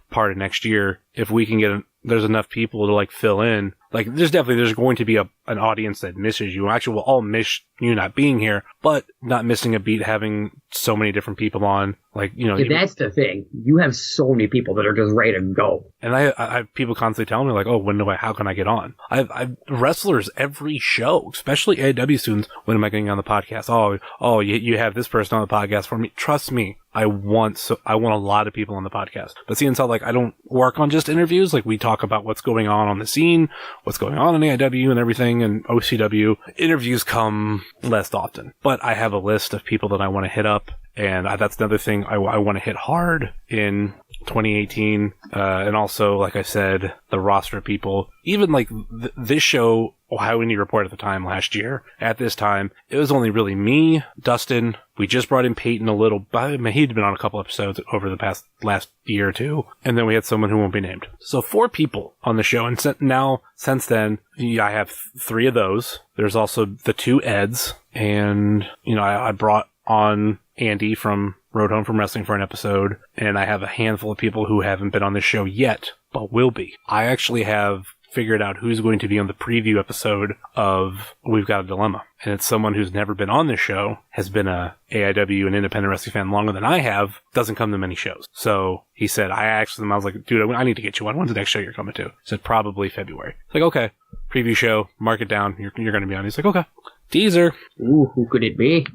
part of next year, if we can there's enough people to like fill in, like there's going to be an audience that misses you. Actually, we'll all miss you not being here, but not missing a beat, having so many different people on, like, that's the thing. You have so many people that are just ready to go. And I have people constantly telling me like, oh, how can I get on? I've wrestlers every show, especially AEW students. When am I getting on the podcast? Oh, you have this person on the podcast for me. Trust me. I want a lot of people on the podcast. But seeing how like I don't work on just interviews, like we talk about what's going on the scene, what's going on in AIW and everything, and OCW. Interviews come less often. But I have a list of people that I want to hit up, and that's another thing I want to hit hard in 2018. And also, like I said, the roster of people. Even like this show, Ohio Indie Report at the time last year, at this time, it was only really me, Dustin. We just brought in Peyton a little, he'd been on a couple episodes over the last year or two. And then we had someone who won't be named. So 4 people on the show. And since then, I have 3 of those. There's also the 2 Eds. And, I brought on Andy from Road Home from Wrestling for an episode. And I have a handful of people who haven't been on this show yet, but will be. I actually have figured out who's going to be on the preview episode of We've Got a Dilemma. And it's someone who's never been on this show, has been a AIW and independent wrestling fan longer than I have, doesn't come to many shows. So he said, I was like, dude, I need to get you on. When's the next show you're coming to? He said, probably February. It's like, okay, preview show, mark it down. You're going to be on. He's like, okay. Teaser. Ooh, who could it be?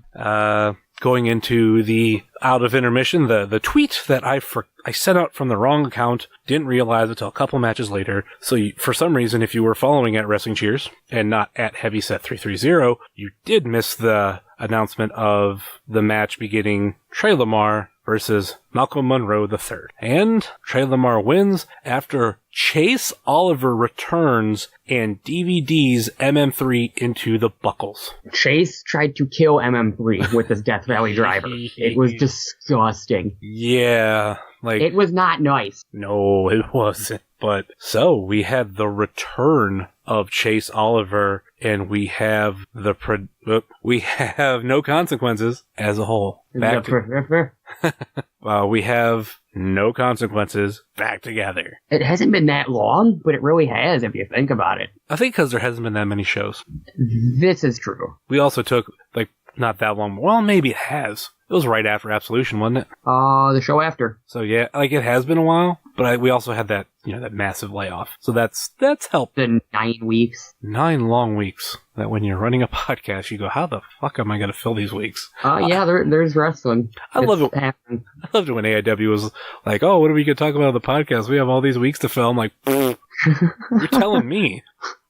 Going into the out of intermission, the tweet that I sent out from the wrong account, didn't realize until a couple matches later. So for some reason, if you were following at Wrestling Cheers and not at Heavyset330, you did miss the announcement of the match beginning Trey Lamar versus Malcolm Monroe III. And Trey Lamar wins after Chase Oliver returns and DVDs MM3 into the buckles. Chase tried to kill MM3 with his Death Valley driver. It was disgusting. Yeah. It was not nice. No, it wasn't. But so we had the return of Chase Oliver, and we have we have No Consequences as a whole. We have No Consequences back together. It hasn't been that long, but it really has if you think about it. I think because there hasn't been that many shows. This is true. We also took not that long. Well, maybe it has. It was right after Absolution, wasn't it? The show after. So yeah, it has been a while, but we also had that, that massive layoff. So that's helped. The 9 weeks. 9 long weeks. That when you're running a podcast, you go, how the fuck am I going to fill these weeks? Yeah, there's wrestling. I loved it when AIW was like, oh, what are we going to talk about on the podcast? We have all these weeks to fill. I'm like, you're telling me.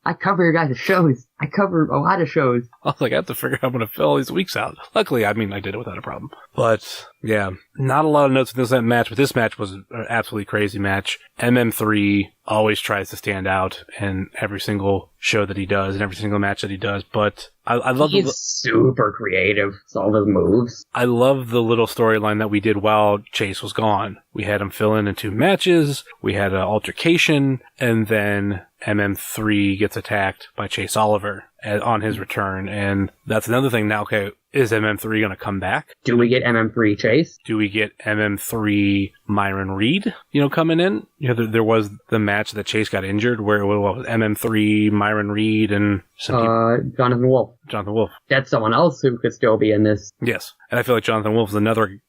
I cover your guys' shows. I cover a lot of shows. I was like, I have to figure out how I'm going to fill all these weeks out. Luckily, I did it without a problem. But, yeah, not a lot of notes in this match, but this match was an absolutely crazy match. MM3 always tries to stand out in every single show that he does, and every single match that he does, but I love He's super creative, some of his moves. I love the little storyline that we did while Chase was gone. We had him fill in 2 matches, we had an altercation, and then MM3 gets attacked by Chase Oliver on his return. And that's another thing now. Okay, is MM3 going to come back? Do we get MM3 Chase? Do we get MM3 Myron Reed, coming in? There was the match that Chase got injured where it was MM3 Myron Reed and some people. Jonathan Wolf. Jonathan Wolf. That's someone else who could still be in this. Yes. And I feel like Jonathan Wolf is another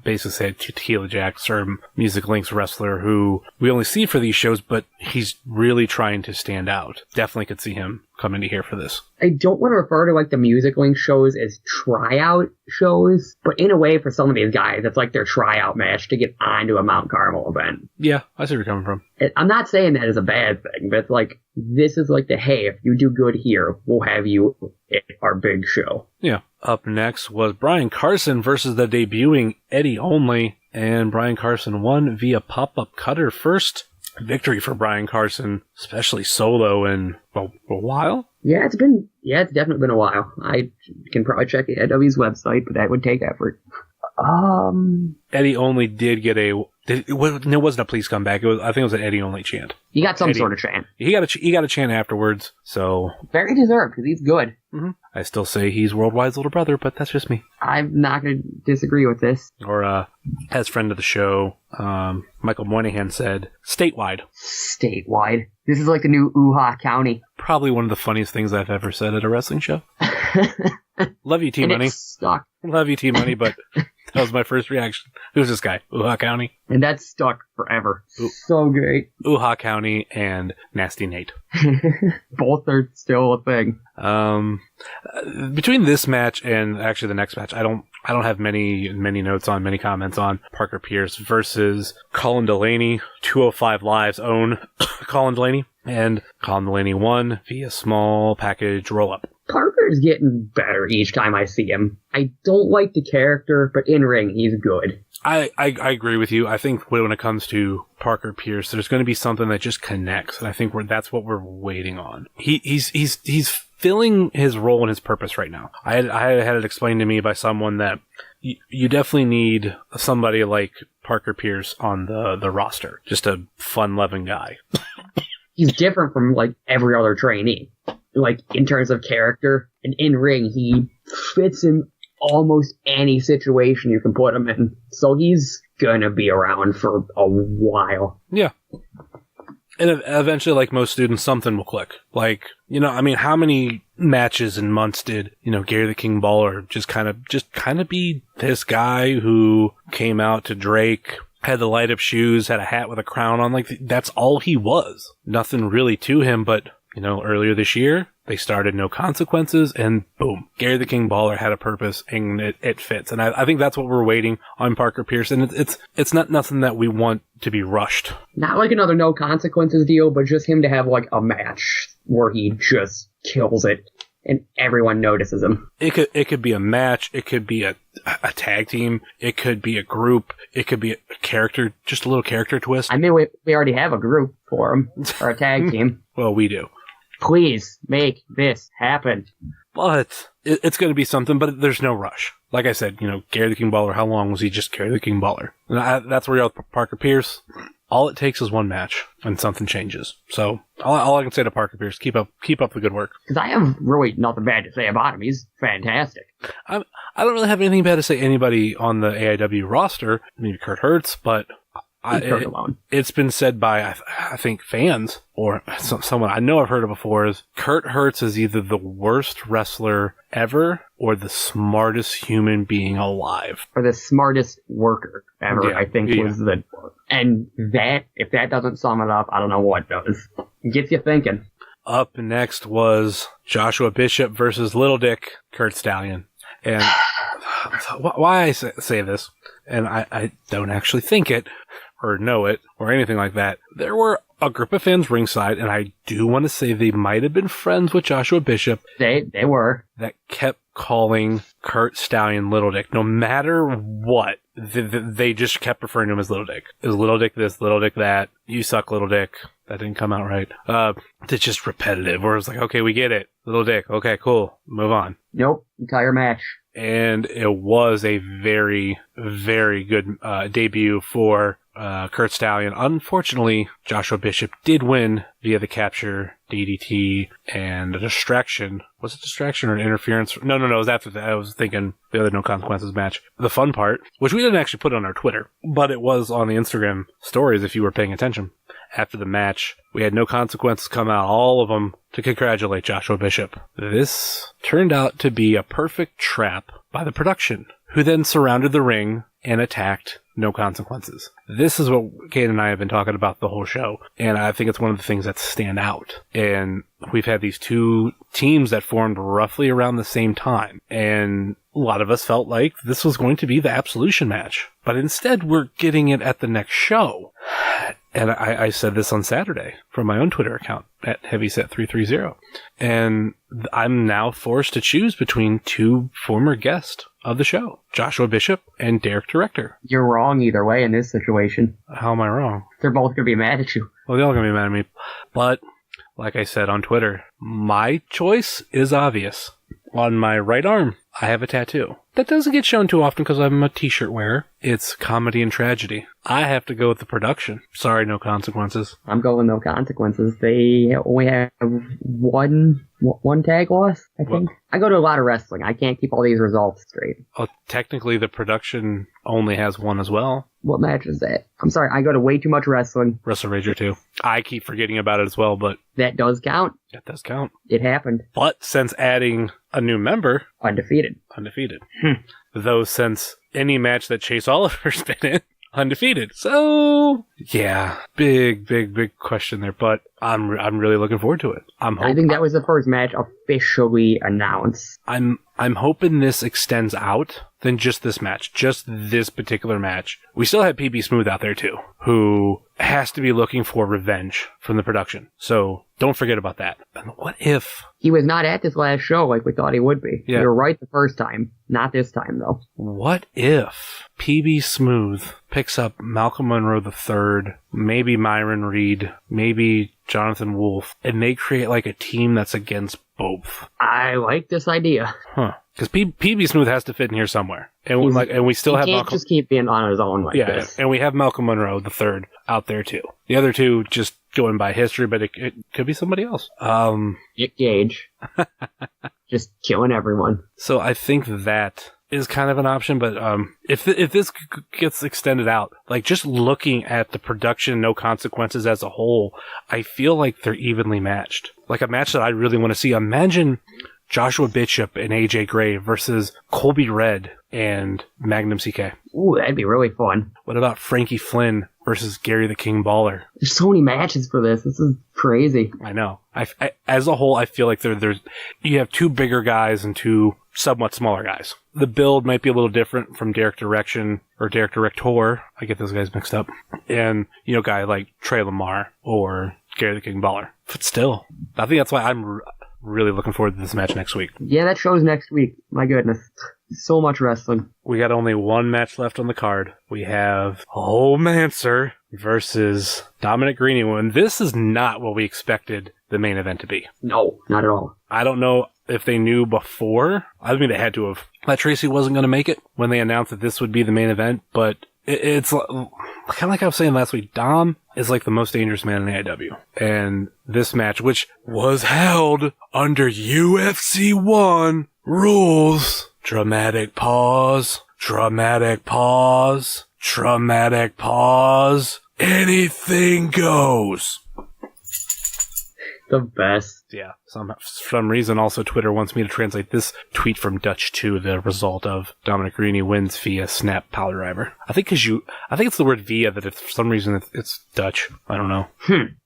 basically said Tequila Jacks or Music Links wrestler who we only see for these shows, but he's really trying to stand out. Definitely could see him come into here for this. I don't want to refer to like the Music Link shows as tryout shows, but in a way for some of these guys, it's like their tryout match to get onto a Mount Carmel event. Yeah, I see where you're coming from. I'm not saying that is a bad thing, but it's like, this is like the, hey, if you do good here, we'll have you at our big show. Yeah. Up next was Brian Carson versus the debuting Eddie Only, and Brian Carson won via pop-up cutter. First victory for Brian Carson, especially solo in a while. Yeah, it's definitely been a while. I can probably check AIW's website, but that would take effort. Eddie Only did get it wasn't a please come back. I think it was an Eddie Only chant. He got some sort of chant. He got a chant afterwards. So very deserved because he's good. Mm-hmm. I still say he's Worldwide's little brother, but that's just me. I'm not going to disagree with this. Or as friend of the show, Michael Moynihan said, statewide. Statewide. This is like the new Uha County. Probably one of the funniest things I've ever said at a wrestling show. Love you, T-Money. Love you, T-Money, but that was my first reaction. Who's this guy? Uha County? And that's stuck forever. So great. Uha County and Nasty Nate. Both are still a thing. Between this match and actually the next match, I don't have many comments on Parker Pierce versus Colin Delaney, 205 Live's own Colin Delaney. And Colin Delaney won via small package roll-up. Parker's getting better each time I see him. I don't like the character, but in ring, he's good. I agree with you. I think when it comes to Parker Pierce, there's going to be something that just connects, and I think that's what we're waiting on. He's filling his role and his purpose right now. I had it explained to me by someone that you definitely need somebody like Parker Pierce on the roster. Just a fun-loving guy. He's different from like every other trainee. Like in terms of character and in ring, he fits in almost any situation you can put him in. So he's gonna be around for a while. Yeah. And eventually, like most students, something will click. Like, how many matches and months did, Gary the King Baller just kind of be this guy who came out to Drake, had the light up shoes, had a hat with a crown on. Like, that's all he was. Nothing really to him, but, earlier this year, they started No Consequences, and boom, Gary the King Baller had a purpose, and it fits. And I think that's what we're waiting on Parker Pierce, and it's not nothing that we want to be rushed. Not like another No Consequences deal, but just him to have, like, a match where he just kills it, and everyone notices him. It could be a match, it could be a tag team, it could be a group, it could be a character, just a little character twist. I mean, we already have a group for him, or a tag team. Well, we do. Please make this happen. But it's going to be something, but there's no rush. Like I said, Gary the King Baller, how long was he just Gary the King Baller? And that's where you're with Parker Pierce. All it takes is one match, and something changes. So all I can say to Parker Pierce, keep up the good work. Because I have really nothing bad to say about him. He's fantastic. I don't really have anything bad to say anybody on the AIW roster. Maybe Kurt Hurts, but it's been said by, I think, fans, or someone I know I've heard of before, is Kurt Hurts is either the worst wrestler ever or the smartest human being alive. Or the smartest worker ever, yeah, I think was the... And that, if that doesn't sum it up, I don't know what does. It gets you thinking. Up next was Joshua Bishop versus Little Dick Kurt Stallion. And why I say this, and I don't actually think it, or know it, or anything like that, there were a group of fans ringside, and I do want to say they might have been friends with Joshua Bishop. They were. That kept calling Kurt Stallion Little Dick. No matter what, they just kept referring to him as Little Dick. Is Little Dick this, Little Dick that, you suck, Little Dick. That didn't come out right. It's just repetitive, where it's like, okay, we get it. Little dick. Okay, cool. Move on. Nope. Entire match. And it was a very, very good debut for Kurt Stallion. Unfortunately, Joshua Bishop did win via the capture, DDT, and a distraction. Was it distraction or an interference? No, it was after that. I was thinking the other No Consequences match. The fun part, which we didn't actually put on our Twitter, but it was on the Instagram stories if you were paying attention. After the match, we had No Consequences come out, all of them, to congratulate Joshua Bishop. This turned out to be a perfect trap by the production, who then surrounded the ring and attacked No Consequences. This is what Kayden and I have been talking about the whole show, and I think it's one of the things that stand out. And we've had these two teams that formed roughly around the same time, and a lot of us felt like this was going to be the Absolution match. But instead, we're getting it at the next show. And I said this on Saturday from my own Twitter account at Heavyset330. And I'm now forced to choose between two former guests of the show, Joshua Bishop and Derek Director. You're wrong either way in this situation. How am I wrong? They're both going to be mad at you. Well, they're all going to be mad at me. But, like I said on Twitter, my choice is obvious. On my right arm, I have a tattoo. That doesn't get shown too often because I'm a t-shirt wearer. It's comedy and tragedy. I have to go with the production. Sorry, No Consequences. I'm going No Consequences. They only have one tag loss, I think. I go to a lot of wrestling. I can't keep all these results straight. Oh, technically, the production only has one as well. What match is that? I'm sorry, I go to way too much wrestling. Wrestle Rager 2. I keep forgetting about it as well, but... That does count. That does count. It happened. But since adding a new member... Undefeated. Though since any match that Chase Oliver's been in, undefeated. So, yeah, big question there, but I'm really looking forward to it. I think that was the first match officially announced. I'm hoping this extends out than just this match, just this particular match. We still have PB Smooth out there too, who has to be looking for revenge from the production. So don't forget about that. And what if he was not at this last show like we thought he would be? Yeah. We were right the first time. Not this time, though. What if PB Smooth picks up Malcolm Monroe III, maybe Myron Reed, maybe Jonathan Wolfe, and they create like a team that's against both? I like this idea. Because PB Smooth has to fit in here somewhere. And we still have Malcolm. He can't just keep being on his own like this. And we have Malcolm Monroe III out there too. The other two just going by history, but it could be somebody else. Nick Gage. Just killing everyone. So I think that is kind of an option, but if this gets extended out, like just looking at the production, No Consequences as a whole, I feel like they're evenly matched. Like a match that I really want to see. Imagine Joshua Bishop and AJ Gray versus Colby Red and Magnum CK. Ooh, that'd be really fun. What about Frankie Flynn versus Gary the King Baller? There's so many matches for this. This is crazy. I know. I as a whole, I feel like there's you have two bigger guys and two somewhat smaller guys. The build might be a little different from Derek Direction or Derek Director. I get those guys mixed up. And, you know, a guy like Trey Lamar or Gary the King Baller. But still, I think that's why I'm really looking forward to this match next week. Yeah, that show's next week. My goodness. So much wrestling. We got only one match left on the card. We have Manser versus Dominic Greeney. And this is not what we expected the main event to be. No, not at all. I don't know if they knew before. I mean, they had to have. That Tracy wasn't going to make it when they announced that this would be the main event, but it's kind of like I was saying last week. Dom is like the most dangerous man in AEW. And this match, which was held under UFC 1 rules. Dramatic pause. Dramatic pause. Dramatic pause. Anything goes. The best. Yeah. For some reason, also Twitter wants me to translate this tweet from Dutch to the result of Dominic Greeney wins via snap power driver. I think it's the word via that for some reason it's Dutch. I don't know.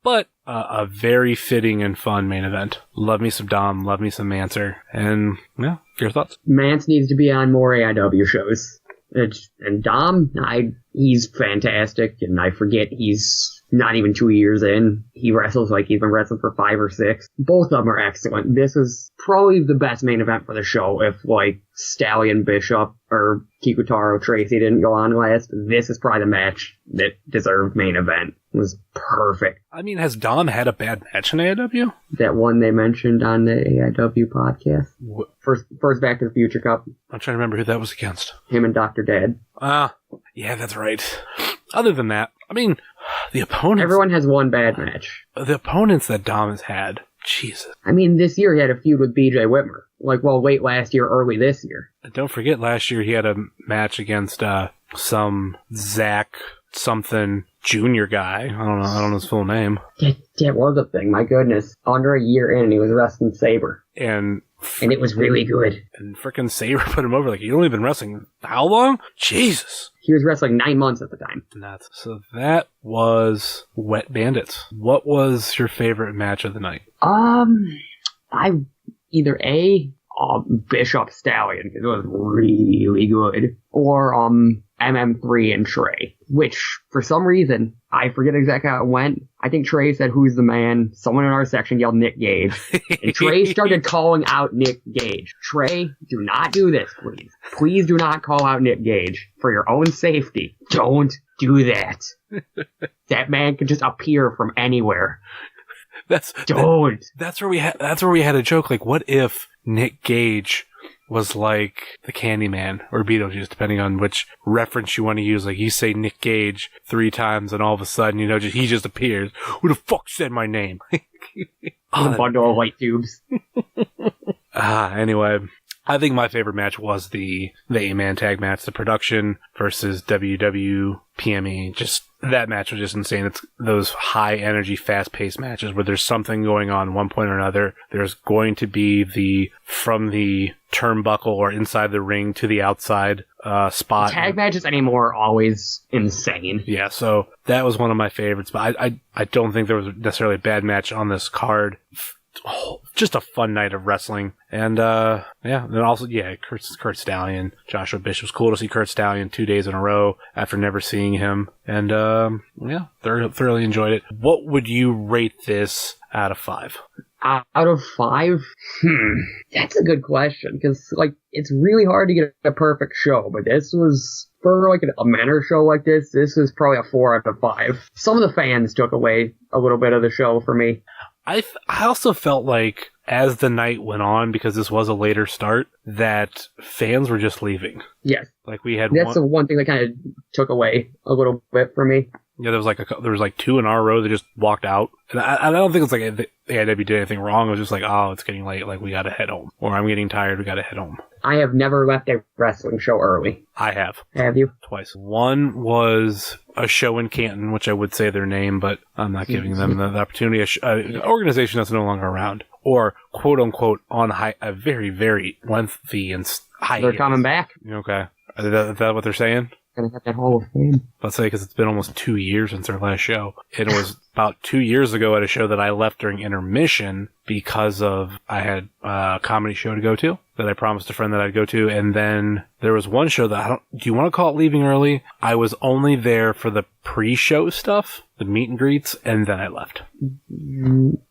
But a very fitting and fun main event. Love me some Dom. Love me some Manser. And yeah, your thoughts? Mance needs to be on more AIW shows. And Dom, he's fantastic, and I forget he's not even 2 years in. He wrestles like he's been wrestling for 5 or 6. Both of them are excellent. This is probably the best main event for the show. If like Stallion Bishop or Kikutaro Tracy didn't go on last, this is probably the match that deserved main event. It was perfect. I mean, has Dom had a bad match in AIW? That one they mentioned on the AIW podcast. First Back to the Future Cup. I'm trying to remember who that was against. Him and Dr. Dad. Yeah, that's right. Other than that, I mean, the opponents... Everyone has one bad match. The opponents that Dom has had, Jesus. I mean, this year he had a feud with BJ Whitmer. Like, well, late last year, early this year. Don't forget, last year he had a match against some Zach something junior guy. I don't know his full name. That was a thing, my goodness. Under a year in, he was wrestling Sabre. And it was really good. And frickin' Sabre put him over. Like, he'd only been wrestling how long? Jesus. He was wrestling 9 months at the time. Nuts. So that was Wet Bandits. What was your favorite match of the night? Either Bishop Stallion, because it was really good, or MM3 and Trey, which for some reason I forget exactly how it went. I think Trey said, "Who's the man?" Someone in our section yelled Nick Gage, and Trey started calling out Nick Gage. Trey, do not do this, please. Please do not call out Nick Gage for your own safety. Don't do that. That man can just appear from anywhere. That's where we had a joke. Like, what if Nick Gage was like the Candyman or Beetlejuice, depending on which reference you want to use. Like, you say Nick Gage 3 times, and all of a sudden, he just appears. Who the fuck said my name? A bundle of light tubes. Anyway, I think my favorite match was the 8-man tag match, the production versus WWPME. Just that match was just insane. It's those high energy, fast paced matches where there's something going on at one point or another. There's going to be from the turnbuckle or inside the ring to the outside spot. Tag matches anymore are always insane. Yeah, so that was one of my favorites. But I don't think there was necessarily a bad match on this card. Just a fun night of wrestling. And, then also, Kurt Stallion, Joshua Bishop. It was cool to see Kurt Stallion 2 days in a row after never seeing him. And, thoroughly enjoyed it. What would you rate this out of 5? Out of 5? That's a good question, because, it's really hard to get a perfect show, but this was, for, a manor show like this is probably a 4 out of 5. Some of the fans took away a little bit of the show for me. I also felt like, as the night went on, because this was a later start, that fans were just leaving. Yes. That's the one thing that kind of took away a little bit for me. Yeah, there was 2 in our row that just walked out. And I don't think it's like the AIW did anything wrong. It was just like, oh, it's getting late, we gotta head home. Or I'm getting tired, we gotta head home. I have never left a wrestling show early. I have. Have you? Twice. One was a show in Canton, which I would say their name, but I'm not giving them the opportunity. An organization that's no longer around. Or, quote unquote, on a very, very lengthy and high. They're coming back. Okay. Is that what they're saying? Gonna have that Hall of Fame. Let's say, because it's been almost 2 years since their last show. It was about 2 years ago at a show that I left during intermission because I had a comedy show to go to that I promised a friend that I'd go to, and then there was one show that do you want to call it leaving early? I was only there for the pre-show stuff, the meet and greets, and then I left.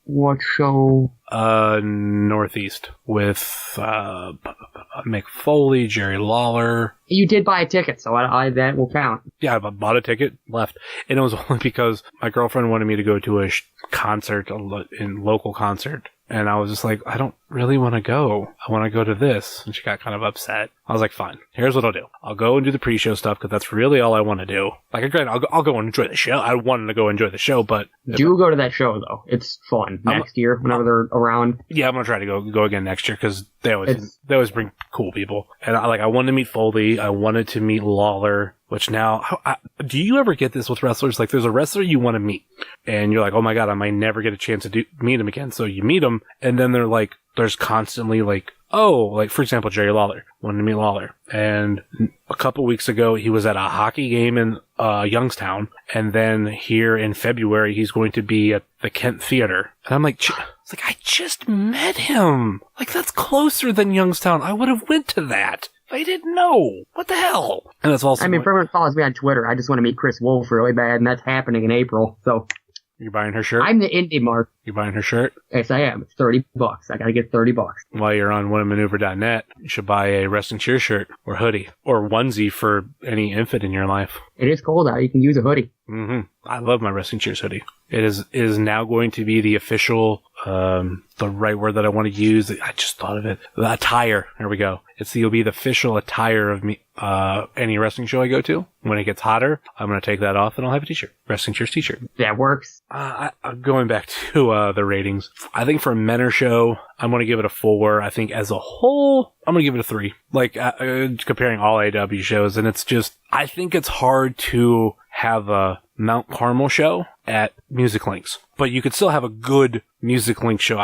What show? Northeast with Mick Foley, Jerry Lawler. You did buy a ticket, so that will count. Yeah, I bought a ticket, left. And it was only because my girlfriend wanted me to go to a concert, local concert. And I was just like, I don't really want to go. I want to go to this. And she got kind of upset. I was like, fine, here's what I'll do. I'll go and do the pre-show stuff because that's really all I want to do. Granted, I'll go and enjoy the show. I wanted to go enjoy the show, but... Go to that show, though. It's fun. Next year, whenever they're around. Yeah, I'm going to try to go again next year because they always bring cool people. And I wanted to meet Foley. I wanted to meet Lawler. Which now, do you ever get this with wrestlers? There's a wrestler you want to meet, and you're like, oh my god, I might never get a chance to meet him again. So you meet him, and then there's constantly for example, Jerry Lawler. Wanted to meet Lawler. And a couple weeks ago, he was at a hockey game in Youngstown, and then here in February, he's going to be at the Kent Theater. And I'm like, I just met him. That's closer than Youngstown. I would have went to that. They didn't know. What the hell? And that's also. I mean, for everyone who follows me on Twitter, I just want to meet Chris Wolf really bad, and that's happening in April. So you buying her shirt? I'm the indie mark. You buying her shirt? Yes, I am. It's $30. I gotta get $30. While you're on whatmaneuver.net, you should buy a Wrestling Cheer shirt or hoodie or onesie for any infant in your life. It is cold out. You can use a hoodie. Mm-hmm. I love my Wrestling Cheers hoodie. It is now going to be the official, the right word that I want to use. I just thought of it. The attire. There we go. It'll be the official attire of me, any wrestling show I go to. When it gets hotter, I'm going to take that off and I'll have a t-shirt. Wrestling Cheers t-shirt. That works. I'm going back to, the ratings. I think for a Menor show, I'm going to give it a 4. I think as a whole, I'm going to give it a 3. Like, comparing all AEW shows. And it's just, I think it's hard to have a Mount Carmel show at Music Links, but you could still have a good Music Link show.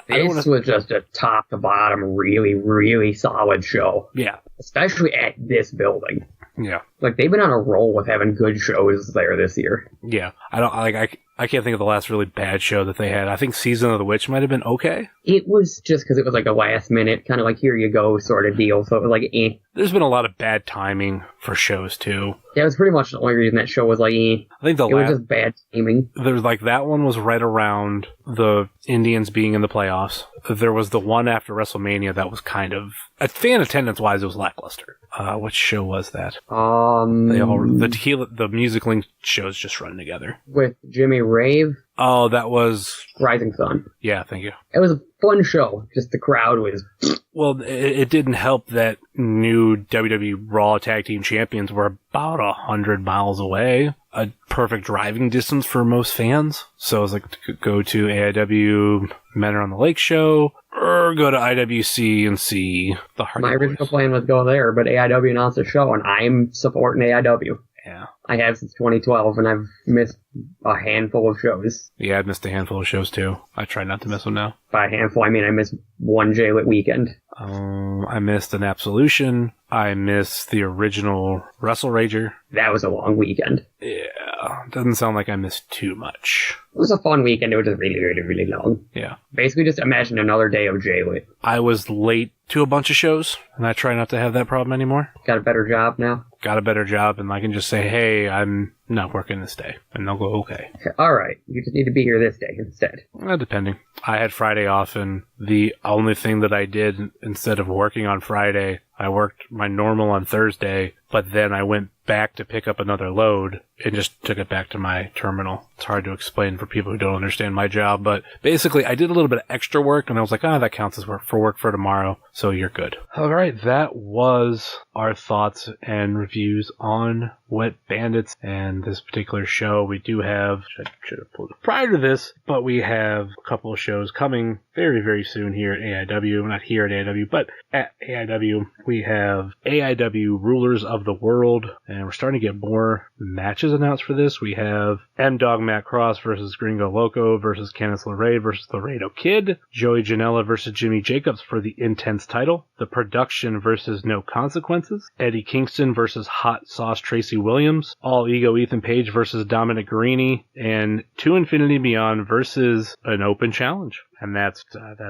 This was just a top to bottom, really, really solid show. Yeah. Especially at this building. Yeah. Like, they've been on a roll with having good shows there this year. Yeah. I can't think of the last really bad show that they had. I think Season of the Witch might have been okay. It was just because it was like a last minute, kind of like here you go sort of deal. So it was like, eh. There's been a lot of bad timing for shows too. That was pretty much the only reason that show was like, eh. I think it was just bad timing. There's like that one was right around the Indians being in the playoffs. There was the one after WrestleMania that was kind of, fan attendance wise, it was lackluster. Which show was that? The Music Link shows just run together. With Jimmy Rave? Oh, that was Rising Sun. Yeah, thank you. It was a fun show. Just the crowd was. Well, it didn't help that new WWE Raw Tag Team Champions were about 100 miles away. A perfect driving distance for most fans. So it was like to go to AIW Men Are on the Lake show, or go to IWC and see the Hardy My original Boys. plan was to go there, but AIW announced a show, and I'm supporting AIW. Yeah. I have since 2012, and I've missed a handful of shows. Yeah, I've missed a handful of shows too. I try not to miss them now. By a handful, I mean I missed one J-Lit weekend. I missed an Absolution. I missed the original Wrestle Rager. That was a long weekend. Yeah, doesn't sound like I missed too much. It was a fun weekend. It was just really, really, really long. Yeah. Basically, just imagine another day of J-Lit. I was late to a bunch of shows, and I try not to have that problem anymore. Got a better job now? Got a better job, and I can just say, hey, I'm not working this day. And they'll go, okay. Alright, you just need to be here this day instead. Depending. I had Friday off, and the only thing that I did instead of working on Friday, I worked my normal on Thursday, but then I went back to pick up another load and just took it back to my terminal. It's hard to explain for people who don't understand my job, but basically I did a little bit of extra work, and I was like, that counts as work for tomorrow, so you're good. All right, that was our thoughts and reviews on Wet Bandits and this particular show. We do have, should have pulled it prior to this, but we have a couple of shows coming very, very soon here at AIW. Not here at AIW, but at AIW. We have AIW Rulers of the World, and we're starting to get more matches announced for this. We have M-Dog Matt Cross versus Gringo Loco versus Candice LeRae versus Laredo Kid. Joey Janela versus Jimmy Jacobs for the Intense title. The Production versus No Consequences. Eddie Kingston versus Hot Sauce Tracy Williams. All Ego Ethan Page versus Dominic Garrini. And To Infinity and Beyond versus an Open Challenge. And that's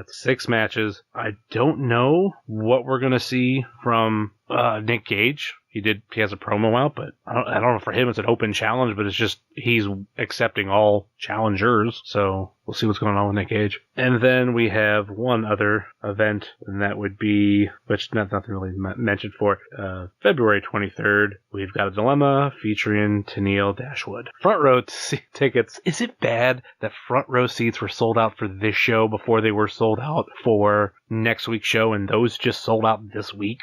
6 matches. I don't know what we're going to see from Nick Gage. He has a promo out, but I don't know, for him it's an open challenge, but it's just he's accepting all challengers, so we'll see what's going on with Nick Gage. And then we have one other event, and that would be, which nothing really mentioned for, February 23rd, we've got a dilemma featuring Tennille Dashwood. Front row tickets. Is it bad that front row seats were sold out for this show before they were sold out for next week's show, and those just sold out this week?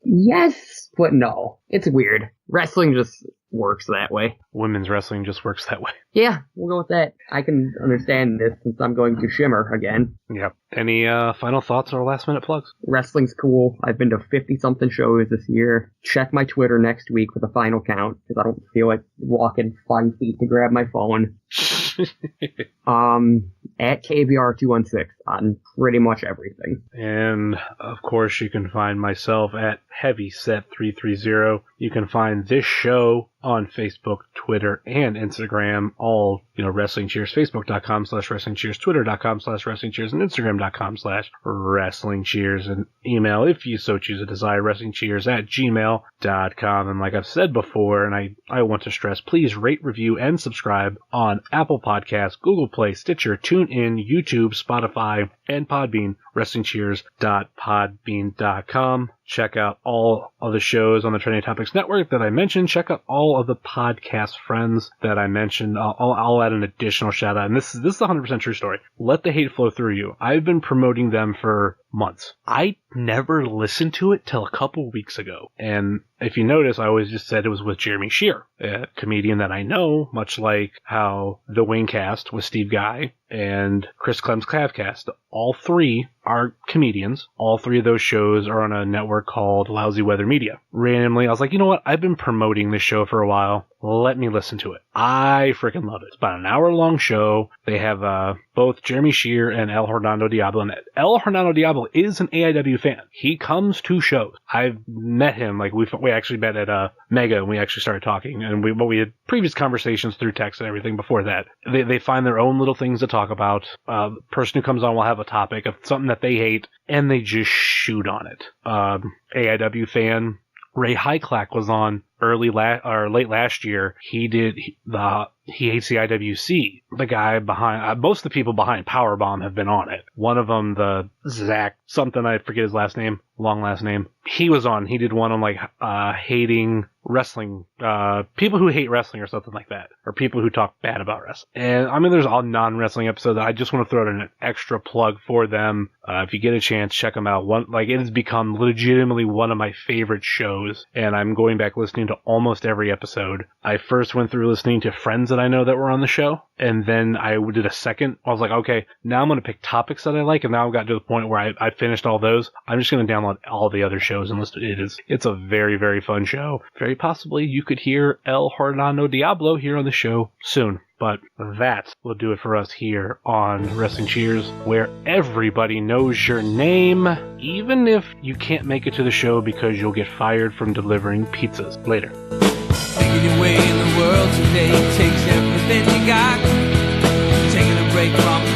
Yes, but no. It's weird. Wrestling just works that way. Women's wrestling just works that way. Yeah, we'll go with that. I can understand this since I'm going to Shimmer again. Yep. Any final thoughts or last minute plugs? Wrestling's cool. I've been to 50-something shows this year. Check my Twitter next week for the final count, because I don't feel like walking 5 feet to grab my phone. At KBR216 on pretty much everything. And of course you can find myself at HeavySet330. You can find this show on Facebook, Twitter, and Instagram. All, Wrestling Cheers, Facebook.com/Wrestling Cheers, Twitter.com/Wrestling Cheers, and Instagram.com/Wrestling Cheers. And email, if you so choose to desire, WrestlingCheers@gmail.com. And like I've said before, and I want to stress, please rate, review, and subscribe on Apple Podcasts, Google Play, Stitcher, TuneIn, YouTube, Spotify, and Podbean. WrestlingCheers.podbean.com. Check out all of the shows on the Trending Topics Network that I mentioned. Check out all of the podcast friends that I mentioned. I'll add an additional shout out. And this is a 100% true story. Let the Hate Flow Through You. I've been promoting them for months. I never listened to it till a couple weeks ago. And if you notice, I always just said it was with Jeremy Shear, a comedian that I know, much like how the Wingcast with Steve Guy and Chris Clem's Cavcast. All three are comedians. All three of those shows are on a network called Lousy Weather Media. Randomly, I was like, you know what? I've been promoting this show for a while. Let me listen to it. I freaking love it. It's about an hour-long show. They have both Jeremy Shear and El Hernando Diablo. And El Hernando Diablo is an AIW fan. He comes to shows. I've met him. Like, we actually met at Mega, and we actually started talking. And we had previous conversations through text and everything before that. They find their own little things to talk about. The person who comes on will have a topic of something that they hate, and they just shoot on it. AIW fan Ray Hyclack was on late last year. He hates the IWC. The guy behind most of the people behind Powerbomb have been on it. One of them, the Zach something, I forget his last name, long last name. He was on. He did one on hating wrestling, people who hate wrestling or something like that, or people who talk bad about wrestling. And I mean, there's all non-wrestling episodes. I just want to throw in an extra plug for them. If you get a chance, check them out. It has become legitimately one of my favorite shows, and I'm going back listening to almost every episode. I first went through listening to friends that I know that were on the show, and then I did a second. I was like, okay, now I'm going to pick topics that I like, and now I've got to the point where I finished all those. I'm just going to download all the other shows and listen. It's a very, very fun show. Very possibly you could hear El Hernando Diablo here on the show soon. But that will do it for us here on Wrestling Cheers, where everybody knows your name, even if you can't make it to the show because you'll get fired from delivering pizzas later. Making your way in the world today takes everything you got. Taking a break from